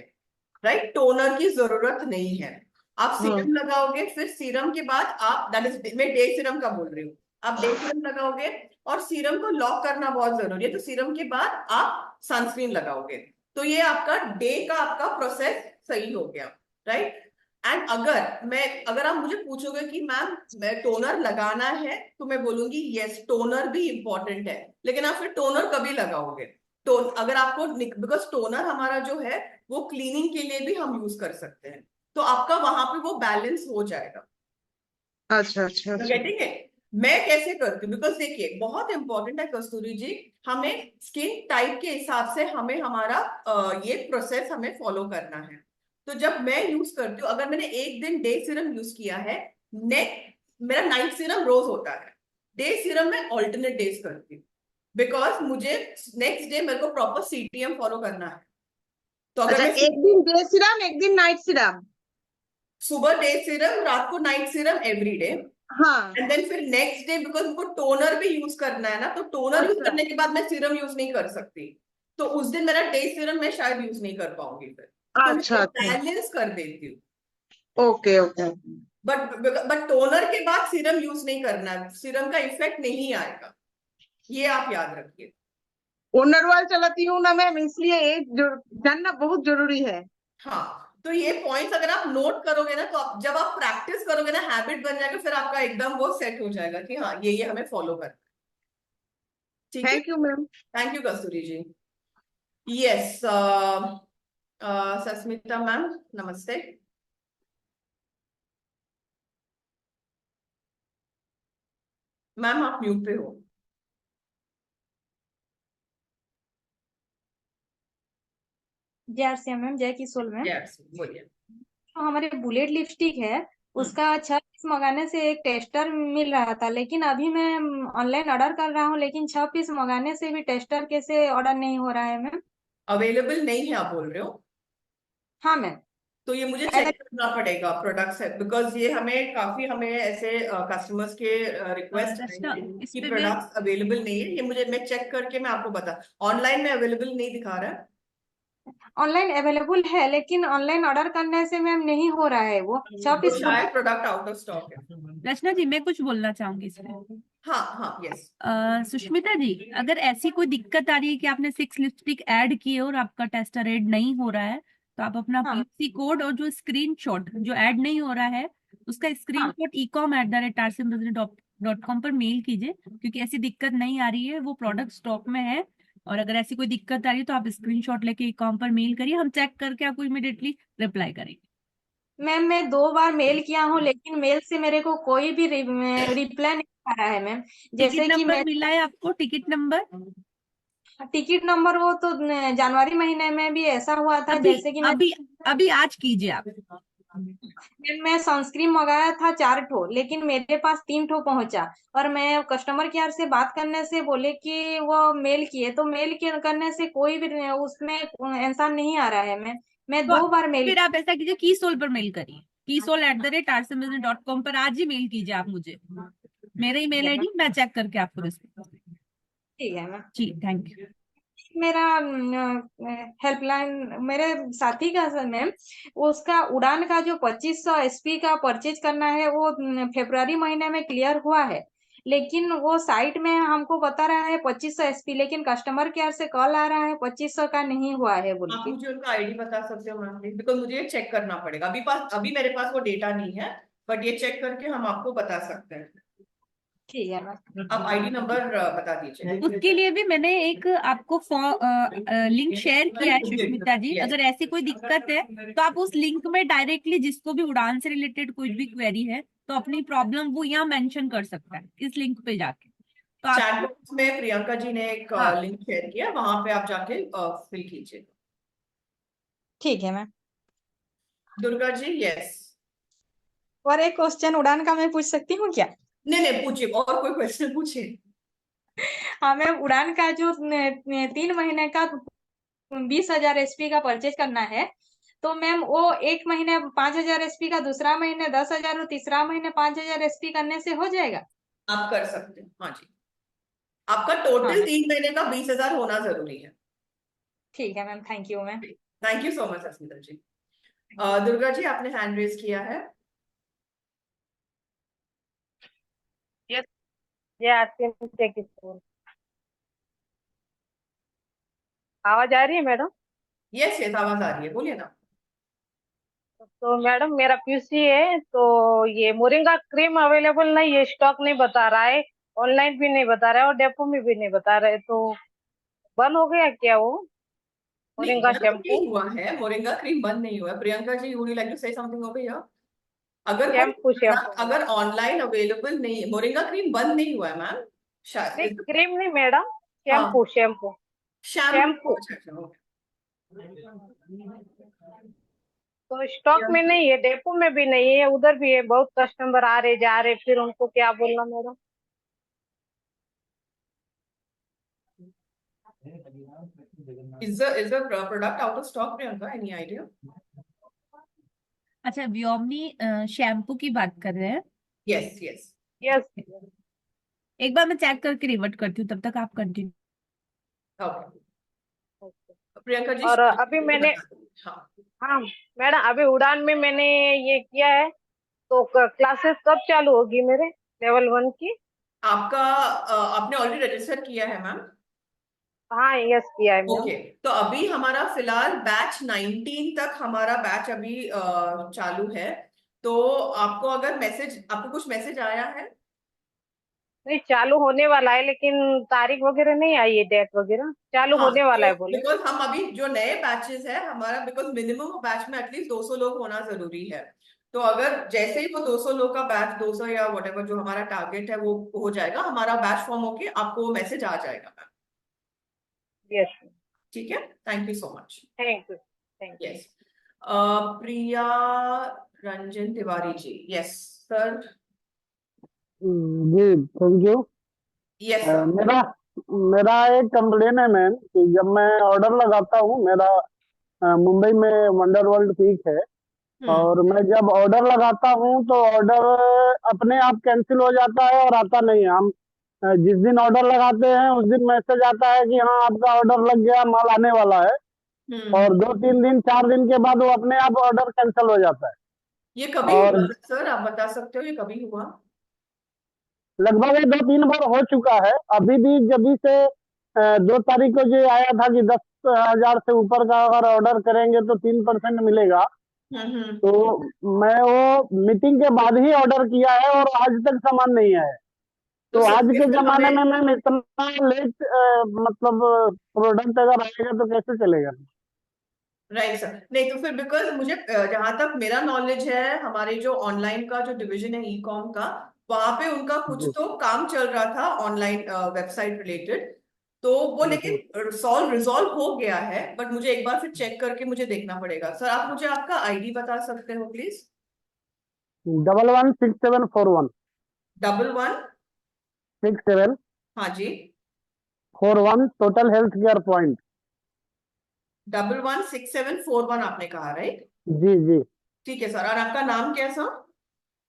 राइट? टोनर की जरूरत नहीं है। आप सीरम लगाओगे, फिर सीरम के बाद आप, दैट इज मैं डे सीरम का बोल रही हूँ, आप डे सीरम लगाओगे और सीरम को लॉक करना बहुत जरूरी है, तो सीरम के बाद आप सनस्क्रीन लगाओगे। तो ये आपका डे का आपका प्रोसेस सही हो गया, राइट? एंड अगर आप मुझे पूछोगे कि मैम मैं टोनर लगाना है, तो मैं बोलूंगी यस, टोनर भी इंपॉर्टेंट है, लेकिन आप फिर टोनर कभी लगाओगे? तो अगर आपको, बिकॉज टोनर हमारा जो है वो क्लीनिंग के लिए भी हम यूज कर सकते हैं, तो आपका वहां पे वो बैलेंस हो जाएगा। अच्छा अच्छा, गेटिंग इट? मैं कैसे करती हूँ, बिकॉज देखिए बहुत इंपॉर्टेंट है कस्तूरी जी, हमें स्किन टाइप के हिसाब से हमें हमारा ये प्रोसेस हमें फॉलो करना है। तो जब मैं यूज करती हूँ, अगर मैंने एक दिन डे सीरम यूज किया है, मेरा नाइट सीरम रोज होता है, डे सीरम में ऑल्टरनेट डेज करती हूँ, बिकॉज मुझे नेक्स्ट डे मेरे को प्रॉपर सीटीएम फॉलो करना है। तो अगर अच्छा, मैं एक दिन डे सीरम, एक दिन नाइट सीरम? सुबह डे सीरम, रात को नाइट सीरम, एवरी डे। हाँ। एंड देन फिर नेक्स्ट डे, बिकॉज उनको टोनर भी यूज करना है ना, तो टोनर यूज करने के बाद मैं सीरम यूज नहीं कर सकती, तो उस दिन मेरा डे सीरम मैं शायद यूज नहीं कर पाऊंगी फिर। अच्छा तो अच्छा, बैलेंस कर देती हूँ। Okay okay. बट टोनर के बाद सीरम यूज नहीं करना है, सीरम का इफेक्ट नहीं आएगा, ये आप याद रखिए। ओनर वाल चलाती हूँ ना मैम, इसलिए ये जानना बहुत जरूरी है। हाँ, तो ये पॉइंट्स अगर आप नोट करोगे ना, तो आप जब आप प्रैक्टिस करोगे ना, हैबिट बन जाएगा, फिर आपका एकदम वो सेट हो जाएगा कि हाँ ये हमें फॉलो करना है। ठीक है, thank you ma'am. Thank you Kasturi ji. Yes, Sasmita ma'am, नमस्ते। मैम आप म्यूट पे हो। जय आरसीएम मैम, जय किशोर मैम। यस, बोलिए। तो हमारे बुलेट लिपस्टिक है, उसका 6 पीस मंगाने से एक टेस्टर मिल रहा था, लेकिन अभी मैं ऑनलाइन ऑर्डर कर रहा हूँ, लेकिन 6 पीस मंगाने से भी टेस्टर कैसे ऑर्डर नहीं हो रहा है मैम? अवेलेबल नहीं है आप बोल रहे हो? हाँ मैम। तो ये मुझे चेक करना पड़ेगा प्रोडक्ट्स है, बिकॉज ये हमें ऐसे कस्टमर्स के रिक्वेस्ट रचना, कि इस पे मैं प्रोडक्ट्स अवेलेबल नहीं है। ये मैं चेक करके मैं आपको बता, ऑनलाइन में अवेलेबल नहीं दिखा रहा है। ऑनलाइन अवेलेबल है, लेकिन ऑनलाइन ऑर्डर करने से मैम नहीं हो रहा है वो 6 तो पीस। शायद प्रोडक्ट आउट ऑफ स्टॉक है। रचना जी, मैं कुछ बोलना चाहूंगी इसमें। हाँ हाँ, यस। सुष्मिता जी, अगर ऐसी कोई दिक्कत आ रही है कि आपने 6 लिपस्टिक ऐड किए और आपका टेस्टर ऐड नहीं हो रहा है, तो आप अपना हाँ पीसी कोड और जो स्क्रीनशॉट जो ऐड नहीं हो रहा है उसका स्क्रीनशॉट ecom@rcmbusiness.com पर मेल कीजिए, क्योंकि ऐसी दिक्कत नहीं आ रही है, वो प्रोडक्ट स्टॉक में है। और अगर ऐसी कोई दिक्कत आ रही है तो आप स्क्रीनशॉट लेके ecom पर मेल करिए, हम चेक करके आपको इमीडिएटली रिप्लाई करेंगे। मैम, मैं 2 बार मेल किया हूँ, लेकिन मेल से मेरे को कोई भी रिप्लाई नहीं आ रहा है मैम। टिकट जैसे कि नंबर मैं मिला है आपको? Ticket number? टिकट नंबर, वो तो जनवरी महीने में भी ऐसा हुआ था, अभी जैसे कि मैं अभी अभी आज कीजिए आप। मैं सनस्क्रीन मंगाया था 4 ठो, लेकिन मेरे पास 3 ठो पहुंचा। और मैं कस्टमर केयर से बात करने से बोले कि वो मेल किए, तो मेल करने से कोई भी उसमें आंसर नहीं आ रहा है। मैं तो 2 बार मेल। फिर आप ऐसा कीजिए, कीसोल पर मेल करिए, कीसोल@rcmbusiness.com पर आज ही मेल कीजिए आप मुझे। मेरा ईमेल आईडी मैं चेक करके आपको रिस्पॉन्स। ठीक है मैम। जी, थैंक यू। मेरा हेल्पलाइन मेरे साथी का सर मैम, उसका उड़ान का जो 2500 एसपी का परचेज करना है, वो फरवरी महीने में क्लियर हुआ है, लेकिन वो साइट में हमको बता रहा है 2500 एसपी, लेकिन कस्टमर केयर से कॉल आ रहा है 2500 का नहीं हुआ है बोल आप के। मुझे उनका आईडी बता सकते हो मैम प्लीज, बिकॉज मुझे चेक करना पड़ेगा। अभी मेरे पास वो डेटा नहीं है, बट ये चेक करके हम आपको बता सकते हैं। ठीक है मैम। आप आईडी नंबर बता दीजिए। उसके लिए भी मैंने एक आपको लिंक शेयर किया है सुष्मिता जी। Yes. अगर ऐसी कोई दिक्कत है तो आप उस लिंक में डायरेक्टली जिसको भी उड़ान से रिलेटेड कोई भी क्वेरी है तो अपनी प्रॉब्लम वो यहाँ मेंशन कर सकता है इस लिंक पे जाके। तो आप चैट बॉक्स में प्रियंका जी ने एक हाँ, लिंक शेयर किया, वहां पे आप जाके फिल कीजिए। ठीक है मैम। दुर्गा जी, यस। और एक क्वेश्चन उड़ान का मैं पूछ सकती हूँ क्या? नहीं नहीं, पूछिए, और कोई क्वेश्चन पूछिए। हाँ मैम, उड़ान का जो 3 महीने का 20,000 एसपी का परचेज करना है, तो मैम वो एक महीने 5,000 एसपी का, दूसरा महीने 10,000 और तीसरा महीने 5,000 एसपी करने से हो जाएगा? आप कर सकते हैं, हाँ जी। आपका हाँ टोटल मैम। 3 महीने का 20,000 होना जरूरी है। ठीक है ma'am, thank you ma'am. Thank you so much Asmita ji. Durga ji, आपने हैंड रेज किया है। यस, ये आरसीएम से किशोर। आवाज आ रही है मैडम? यस यस, आवाज आ रही है, बोलिए ना। तो मैडम मेरा पीसी है, तो ये मोरिंगा क्रीम अवेलेबल नहीं है, स्टॉक नहीं बता रहा है, ऑनलाइन भी नहीं बता रहा है और डेपो में भी नहीं बता रहा है, तो बंद हो गया क्या वो नहीं, मोरिंगा बंद शैम्पू? नहीं हुआ है, मोरिंगा क्रीम बंद नहीं हुआ है। Priyanka ji, would you like to say something over here? अगर कोई शैम्पू शैम्पू product अगर ऑनलाइन अवेलेबल नहीं है, मोरिंगा क्रीम बंद नहीं हुआ है मैम। नहीं, शायद। क्रीम नहीं मैडम, हाँ, शैम्पू शैम्पू शैम्पू। शैम्पू। अच्छा अच्छा, okay। तो स्टॉक में नहीं है, डेपो में भी नहीं है, उधर भी है, बहुत कस्टमर आ रहे जा रहे, फिर उनको क्या बोलना madam? Is the product out of stock, Priyanka? Any idea? अच्छा, व्योमनी शैम्पू की बात कर रहे हैं। Yes yes। यस। एक बार मैं चेक करके रिवर्ट करती हूँ, तब तक आप कंटिन्यू। Okay। प्रियंका जी, और अभी मैंने, हाँ हाँ मैडम, अभी उड़ान में मैंने ये किया है, तो क्लासेस कब चालू होगी मेरे लेवल 1 की? आपका आपने ऑलरेडी रजिस्टर किया है मैम? हाँ यस किया है मैम। ओके, तो अभी हमारा फिलहाल बैच 19 तक हमारा बैच अभी चालू है। तो आपको अगर आपको कुछ मैसेज आया है? नहीं चालू होने वाला है, लेकिन तारीख वगैरह नहीं आई है, डेट वगैरह चालू हाँ, होने वाला तो है बोले। बिकॉज हम अभी जो नए बैचेस है हमारा, बिकॉज मिनिमम बैच में एटलीस्ट 200 लोग होना जरूरी है। तो अगर जैसे ही वो 200 लोग का बैच, 200 या वhatever जो हमारा टारगेट है वो हो जाएगा, हमारा बैच फॉर्म होके आपको मैसेज आ जाएगा मैम। यस ठीक है, thank you so much. Thank you thank you. Yes, Priya Ranjan Tiwari ji, yes sir. जी थैंक यू। Yes sir. मेरा मेरा एक कंप्लेन है मैम कि जब मैं ऑर्डर लगाता हूँ, मेरा मुंबई में वंडर वर्ल्ड पीक है, और मैं जब ऑर्डर लगाता हूँ तो ऑर्डर अपने आप कैंसिल हो जाता है और आता नहीं है। हम जिस दिन ऑर्डर लगाते हैं उस दिन मैसेज आता है कि हाँ आपका ऑर्डर लग गया, माल आने वाला है, और 2-3 दिन 4 दिन के बाद वो अपने आप ऑर्डर कैंसिल हो जाता है। ये कभी और हुआ सर? आप बता सकते हो ये कभी हुआ? लगभग 2-3 बार हो चुका है। अभी भी जब से 2 तारीख को जो आया था कि 10,000 से ऊपर का अगर ऑर्डर करेंगे तो 3% मिलेगा, तो मैं वो मीटिंग के बाद ही ऑर्डर किया है और आज तक सामान नहीं आया है। तो सर आज के फिर जमाने हमें में मैम इतना लेट मतलब प्रोडक्ट अगर आएगा तो कैसे चलेगा? राइट सर, नहीं तो फिर बिकॉज मुझे जहां तक मेरा नॉलेज है, हमारे जो ऑनलाइन का जो डिवीजन है ई कॉम का, वहां पे उनका कुछ जी तो काम चल रहा था ऑनलाइन वेबसाइट रिलेटेड। तो वो जी लेकिन रिजॉल्व हो गया है, बट मुझे एक बार फिर चेक करके मुझे देखना पड़ेगा। सर आप मुझे आपका आईडी बता सकते हो प्लीज? 116741 11 6741 हाँ जी, टोटल हेल्थ केयर पॉइंट। 116741 आपने कहा, राइट? जी जी। ठीक है सर, और आपका नाम क्या है सर?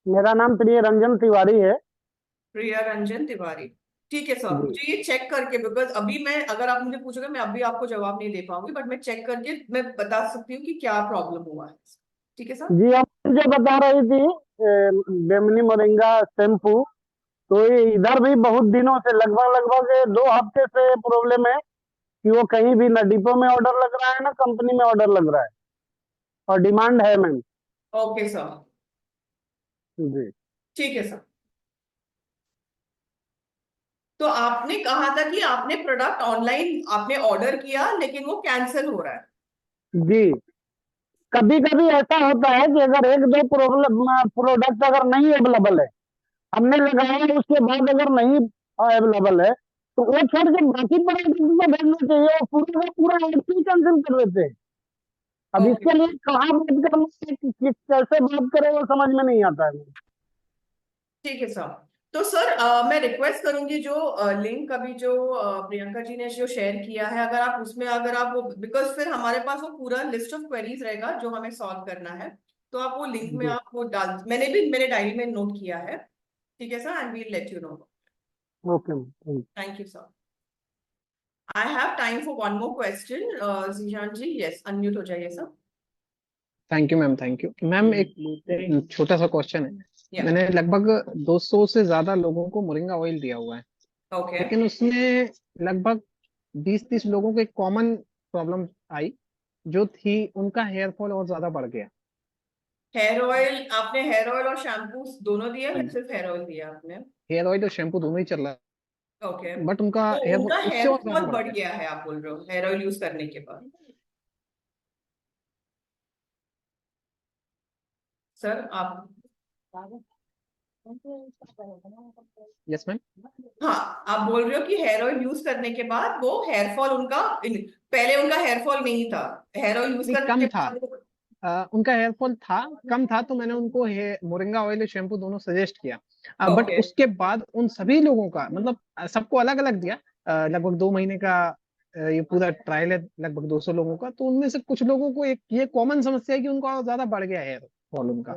मेरा नाम प्रिय रंजन तिवारी है। प्रिया रंजन तिवारी। ठीक है सर, जी मुझे ये चेक करके, बिकॉज अभी मैं, अगर आप मुझे पूछोगे मैं अभी आपको जवाब नहीं दे पाऊंगी, बट मैं चेक करके मैं बता सकती हूँ कि क्या प्रॉब्लम हुआ है। ठीक है सर। जी, आप मुझे बता रही थी बेमनी मोरिंगा शैम्पू, तो ये इधर भी बहुत दिनों से, लगभग लगभग 2 हफ्ते से प्रॉब्लम है कि वो कहीं भी ना डिपो में ऑर्डर लग रहा है ना कंपनी में ऑर्डर लग रहा है, और डिमांड है मैम। ओके सर, जी ठीक है सर। तो आपने कहा था कि आपने प्रोडक्ट ऑनलाइन आपने ऑर्डर किया लेकिन वो कैंसिल हो रहा है। जी। कभी कभी ऐसा होता है कि अगर 1-2 प्रोडक्ट अगर नहीं अवेलेबल है, हमने लगाया उसके बाद अगर नहीं अवेलेबल है, तो वो छोड़ के बाकी प्रोडक्ट को भेजना चाहिए, वो पूरा का पूरा ऑर्डर कैंसिल कर देते हैं। अब ओके, इसके लिए कहाँ बात करना है, कैसे बात करें, वो समझ में नहीं आता है। ठीक है सर। तो सर मैं रिक्वेस्ट करूंगी जो लिंक अभी जो प्रियंका जी ने जो शेयर किया है, अगर आप उसमें अगर आप वो, बिकॉज फिर हमारे पास वो पूरा लिस्ट ऑफ क्वेरीज रहेगा जो हमें सॉल्व करना है, तो आप वो लिंक में जी आप वो डाल, मैंने डायरी में नोट किया है। ठीक है sir, and we'll let you know. Okay ma'am. Thank you sir. I have time for one more question. Zeeshan ji, yes, unmute हो जाइए sir. Thank you ma'am, thank you ma'am. एक छोटा सा क्वेश्चन है। या, मैंने लगभग 200 से ज्यादा लोगों को मोरिंगा ऑयल दिया हुआ है, ओके। लेकिन उसमें लगभग 20-30 लोगों को एक कॉमन प्रॉब्लम आई, जो थी उनका हेयर फॉल और ज्यादा बढ़ गया। हेयर ऑयल, आपने हेयर ऑयल और शैम्पू दोनों दिया हाँ या जी, सिर्फ हेयर ऑयल दिया आपने? हेयर ऑयल और शैम्पू दोनों ही चल रहा ओके, है, बट उनका तो हेयर उनका फॉल उससे हेयर और ज्यादा फॉल बढ़ बढ़ गया। गया है आप बोल रहे हो हेयर ऑयल यूज करने के बाद? सर आप, यस मैम। हाँ, आप बोल रहे हो कि हेयर ऑयल यूज करने के बाद वो हेयर फॉल उनका, पहले उनका हेयर फॉल नहीं था, हेयर ऑयल यूज नहीं करने के कम था, बाद उनका हेयर फॉल था, कम था, तो मैंने उनको मोरिंगा ऑयल और शैम्पू दोनों सजेस्ट किया, बट ओके, उसके बाद उन सभी लोगों का मतलब सबको अलग अलग दिया। लगभग 2 महीने का ये पूरा ट्रायल है, लगभग 200 लोगों का, तो उनमें से कुछ लोगों को एक ये कॉमन समस्या है कि उनको और ज्यादा बढ़ गया हेयर फॉल उनका।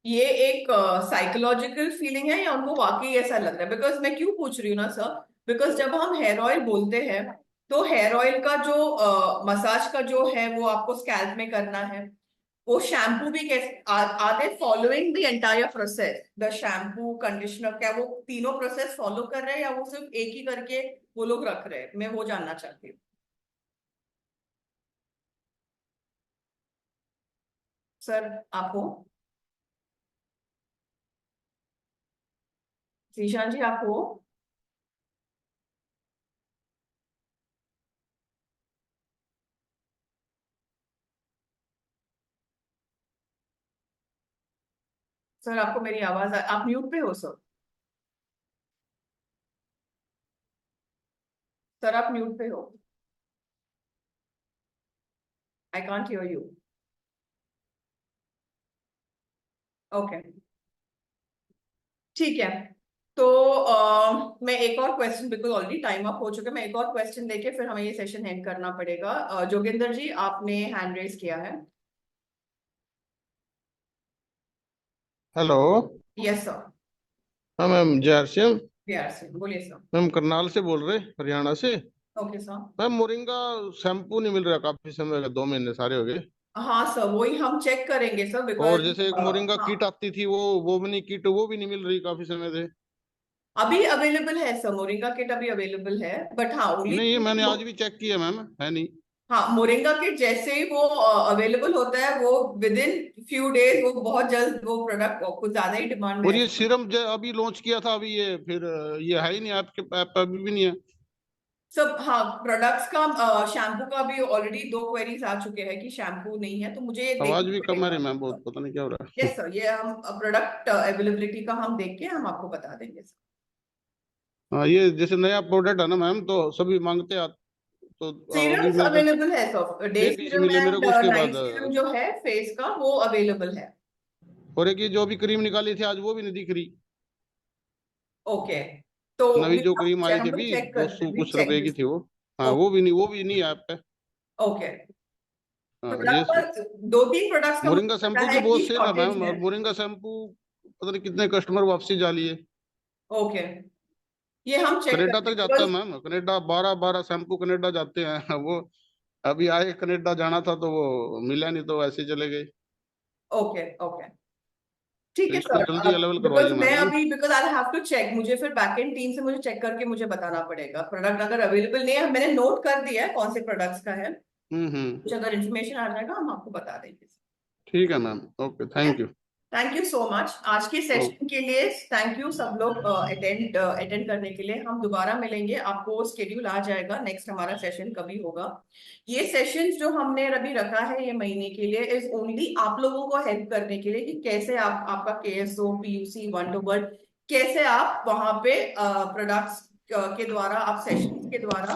ये एक साइकोलॉजिकल फीलिंग है या उनको वाकई ऐसा लग रहा है? बिकॉज मैं क्यों पूछ रही हूँ ना सर, बिकॉज जब हम हेयर ऑयल बोलते हैं तो हेयर ऑयल का जो मसाज का जो है वो आपको स्कैल्प में करना है, वो शैम्पू भी कैसे are they following the entire process, the shampoo conditioner, क्या वो तीनों प्रोसेस फॉलो कर रहे हैं या वो सिर्फ एक ही करके वो लोग रख रहे हैं? मैं वो जानना चाहती हूँ। सर आप हो? जीशान जी आप हो? सर आपको मेरी आवाज आप म्यूट पे हो सर? सर आप म्यूट पे हो? I can't hear you. Okay ठीक है। तो मैं एक और क्वेश्चन, बिल्कुल ऑलरेडी टाइम अप हो चुका है, मैं एक और क्वेश्चन लेके फिर हमें ये सेशन एंड करना पड़ेगा। जोगिंदर जी आपने हैंड रेज किया है। हेलो। Yes sir. हाँ मैम, जय हरसिम। बिहार से बोलिए सर। मैम करनाल से बोल रहे, हरियाणा से। Okay sir. Ma'am moringa shampoo नहीं मिल रहा, काफी समय हो गया, 2 महीने सारे हो गए। हाँ सर वही हम चेक करेंगे सर, और बिकॉज जैसे एक मोरिंगा हाँ किट आती थी, वो भी नहीं, किट वो भी नहीं मिल रही काफी समय से। अभी अवेलेबल है सर, मोरिंगा किट अभी अवेलेबल है, बट हाँ ओनली। नहीं, ये मैंने आज भी चेक किया मैम, है नहीं। हाँ मोरिंगा किट जैसे ही वो अवेलेबल होता है वो विद इन फ्यू डेज वो बहुत जल्द वो प्रोडक्ट कुछ ज्यादा ही डिमांड में और है। ये सीरम अभी लॉन्च किया था, अभी ये फिर ये है ही नहीं आपके ऐप पर, अभी भी नहीं है। सब हाँ प्रोडक्ट्स का शैम्पू का भी ऑलरेडी 2 क्वेरीज आ चुके हैं कि शैम्पू नहीं है, तो मुझे ये आवाज देखना भी कम आ पड़ेगा। रही मैम, बहुत पता नहीं क्या हो रहा है। यस सर, ये हम प्रोडक्ट अवेलेबिलिटी का हम देख के हम आपको बता देंगे सर। हाँ, ये जैसे नया प्रोडक्ट है ना मैम, तो सभी मांगते हैं, तो अभी सीरम्स मेरे पास अवेलेबल है सर, डे 6 पीस सीरम मिले मेरे एंड को, उसके नाइट बाद सीरम जो है फेस का वो अवेलेबल है। और एक ये जो अभी क्रीम निकाली थी आज, वो भी नहीं दिख रही। ओके तो नवी जो क्रीम आई थी हम अभी, चेक दो करते सौ हैं, कुछ चेक रुपए की दिस। थी वो। हाँ, वो भी नहीं है ऐप पे। ओके हाँ ये प्रोडक्ट पर 2-3 प्रोडक्ट्स का मुझे मोरिंगा पता शैम्पू की है बहुत कि सेल है शॉर्टेज मैम, है। और मोरिंगा शैम्पू पता नहीं कितने कस्टमर वापसी जा लिए। ओके ये हम चेक कनाडा करते तक हैं जाता है because- ma'am, Canada 12 shampoo Canada जाते हैं। वो अभी आए, कनाडा जाना था तो वो मिला नहीं, तो ऐसे ही चले गए। ओके ओके ठीक तो है इसको सर। जल्दी अवेलेबल बिकॉज करवाइए मैं मैम। अभी because I have to check, मुझे फिर बैकएंड टीम से मुझे चेक करके मुझे बताना पड़ेगा प्रोडक्ट अगर अवेलेबल नहीं है। मैंने नोट कर दिया है कौन से प्रोडक्ट्स का है, कुछ अगर इन्फॉर्मेशन आ जाएगा हम आपको बता देंगे। ठीक है ma'am, okay, thank you. Thank you so much आज के सेशन के लिए। थैंक यू सब लोग अटेंड करने के लिए। हम दोबारा मिलेंगे, आपको स्केड्यूल आ जाएगा नेक्स्ट हमारा सेशन कभी होगा। ये सेशन जो हमने अभी रखा है ये महीने के लिए इज ओनली आप लोगों को हेल्प करने के लिए कि कैसे आप आपका केएसओ पीयूसी 1-to-1 कैसे आप वहां पे प्रोडक्ट्स के द्वारा आप सेशन के द्वारा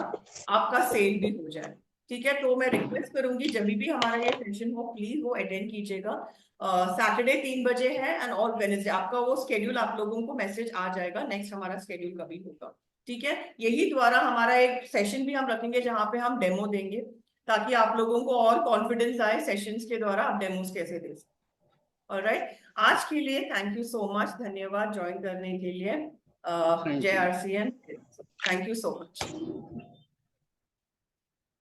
आपका सेल भी हो जाए। ठीक है, तो मैं रिक्वेस्ट करूंगी जब भी हमारा ये सेशन हो प्लीज वो अटेंड कीजिएगा। सैटरडे 3 बजे है एंड ऑल वेडनेसडे आपका वो स्केड्यूल आप लोगों को मैसेज आ जाएगा नेक्स्ट हमारा स्केड्यूल कभी होगा। ठीक है, यही द्वारा हमारा एक सेशन भी हम रखेंगे जहां पे हम डेमो देंगे ताकि आप लोगों को और कॉन्फिडेंस आए सेशंस के द्वारा आप डेमोस कैसे दे सकते। ऑलराइट, आज के लिए थैंक यू सो मच, धन्यवाद ज्वाइन करने के लिए। जय RCN, thank you so much.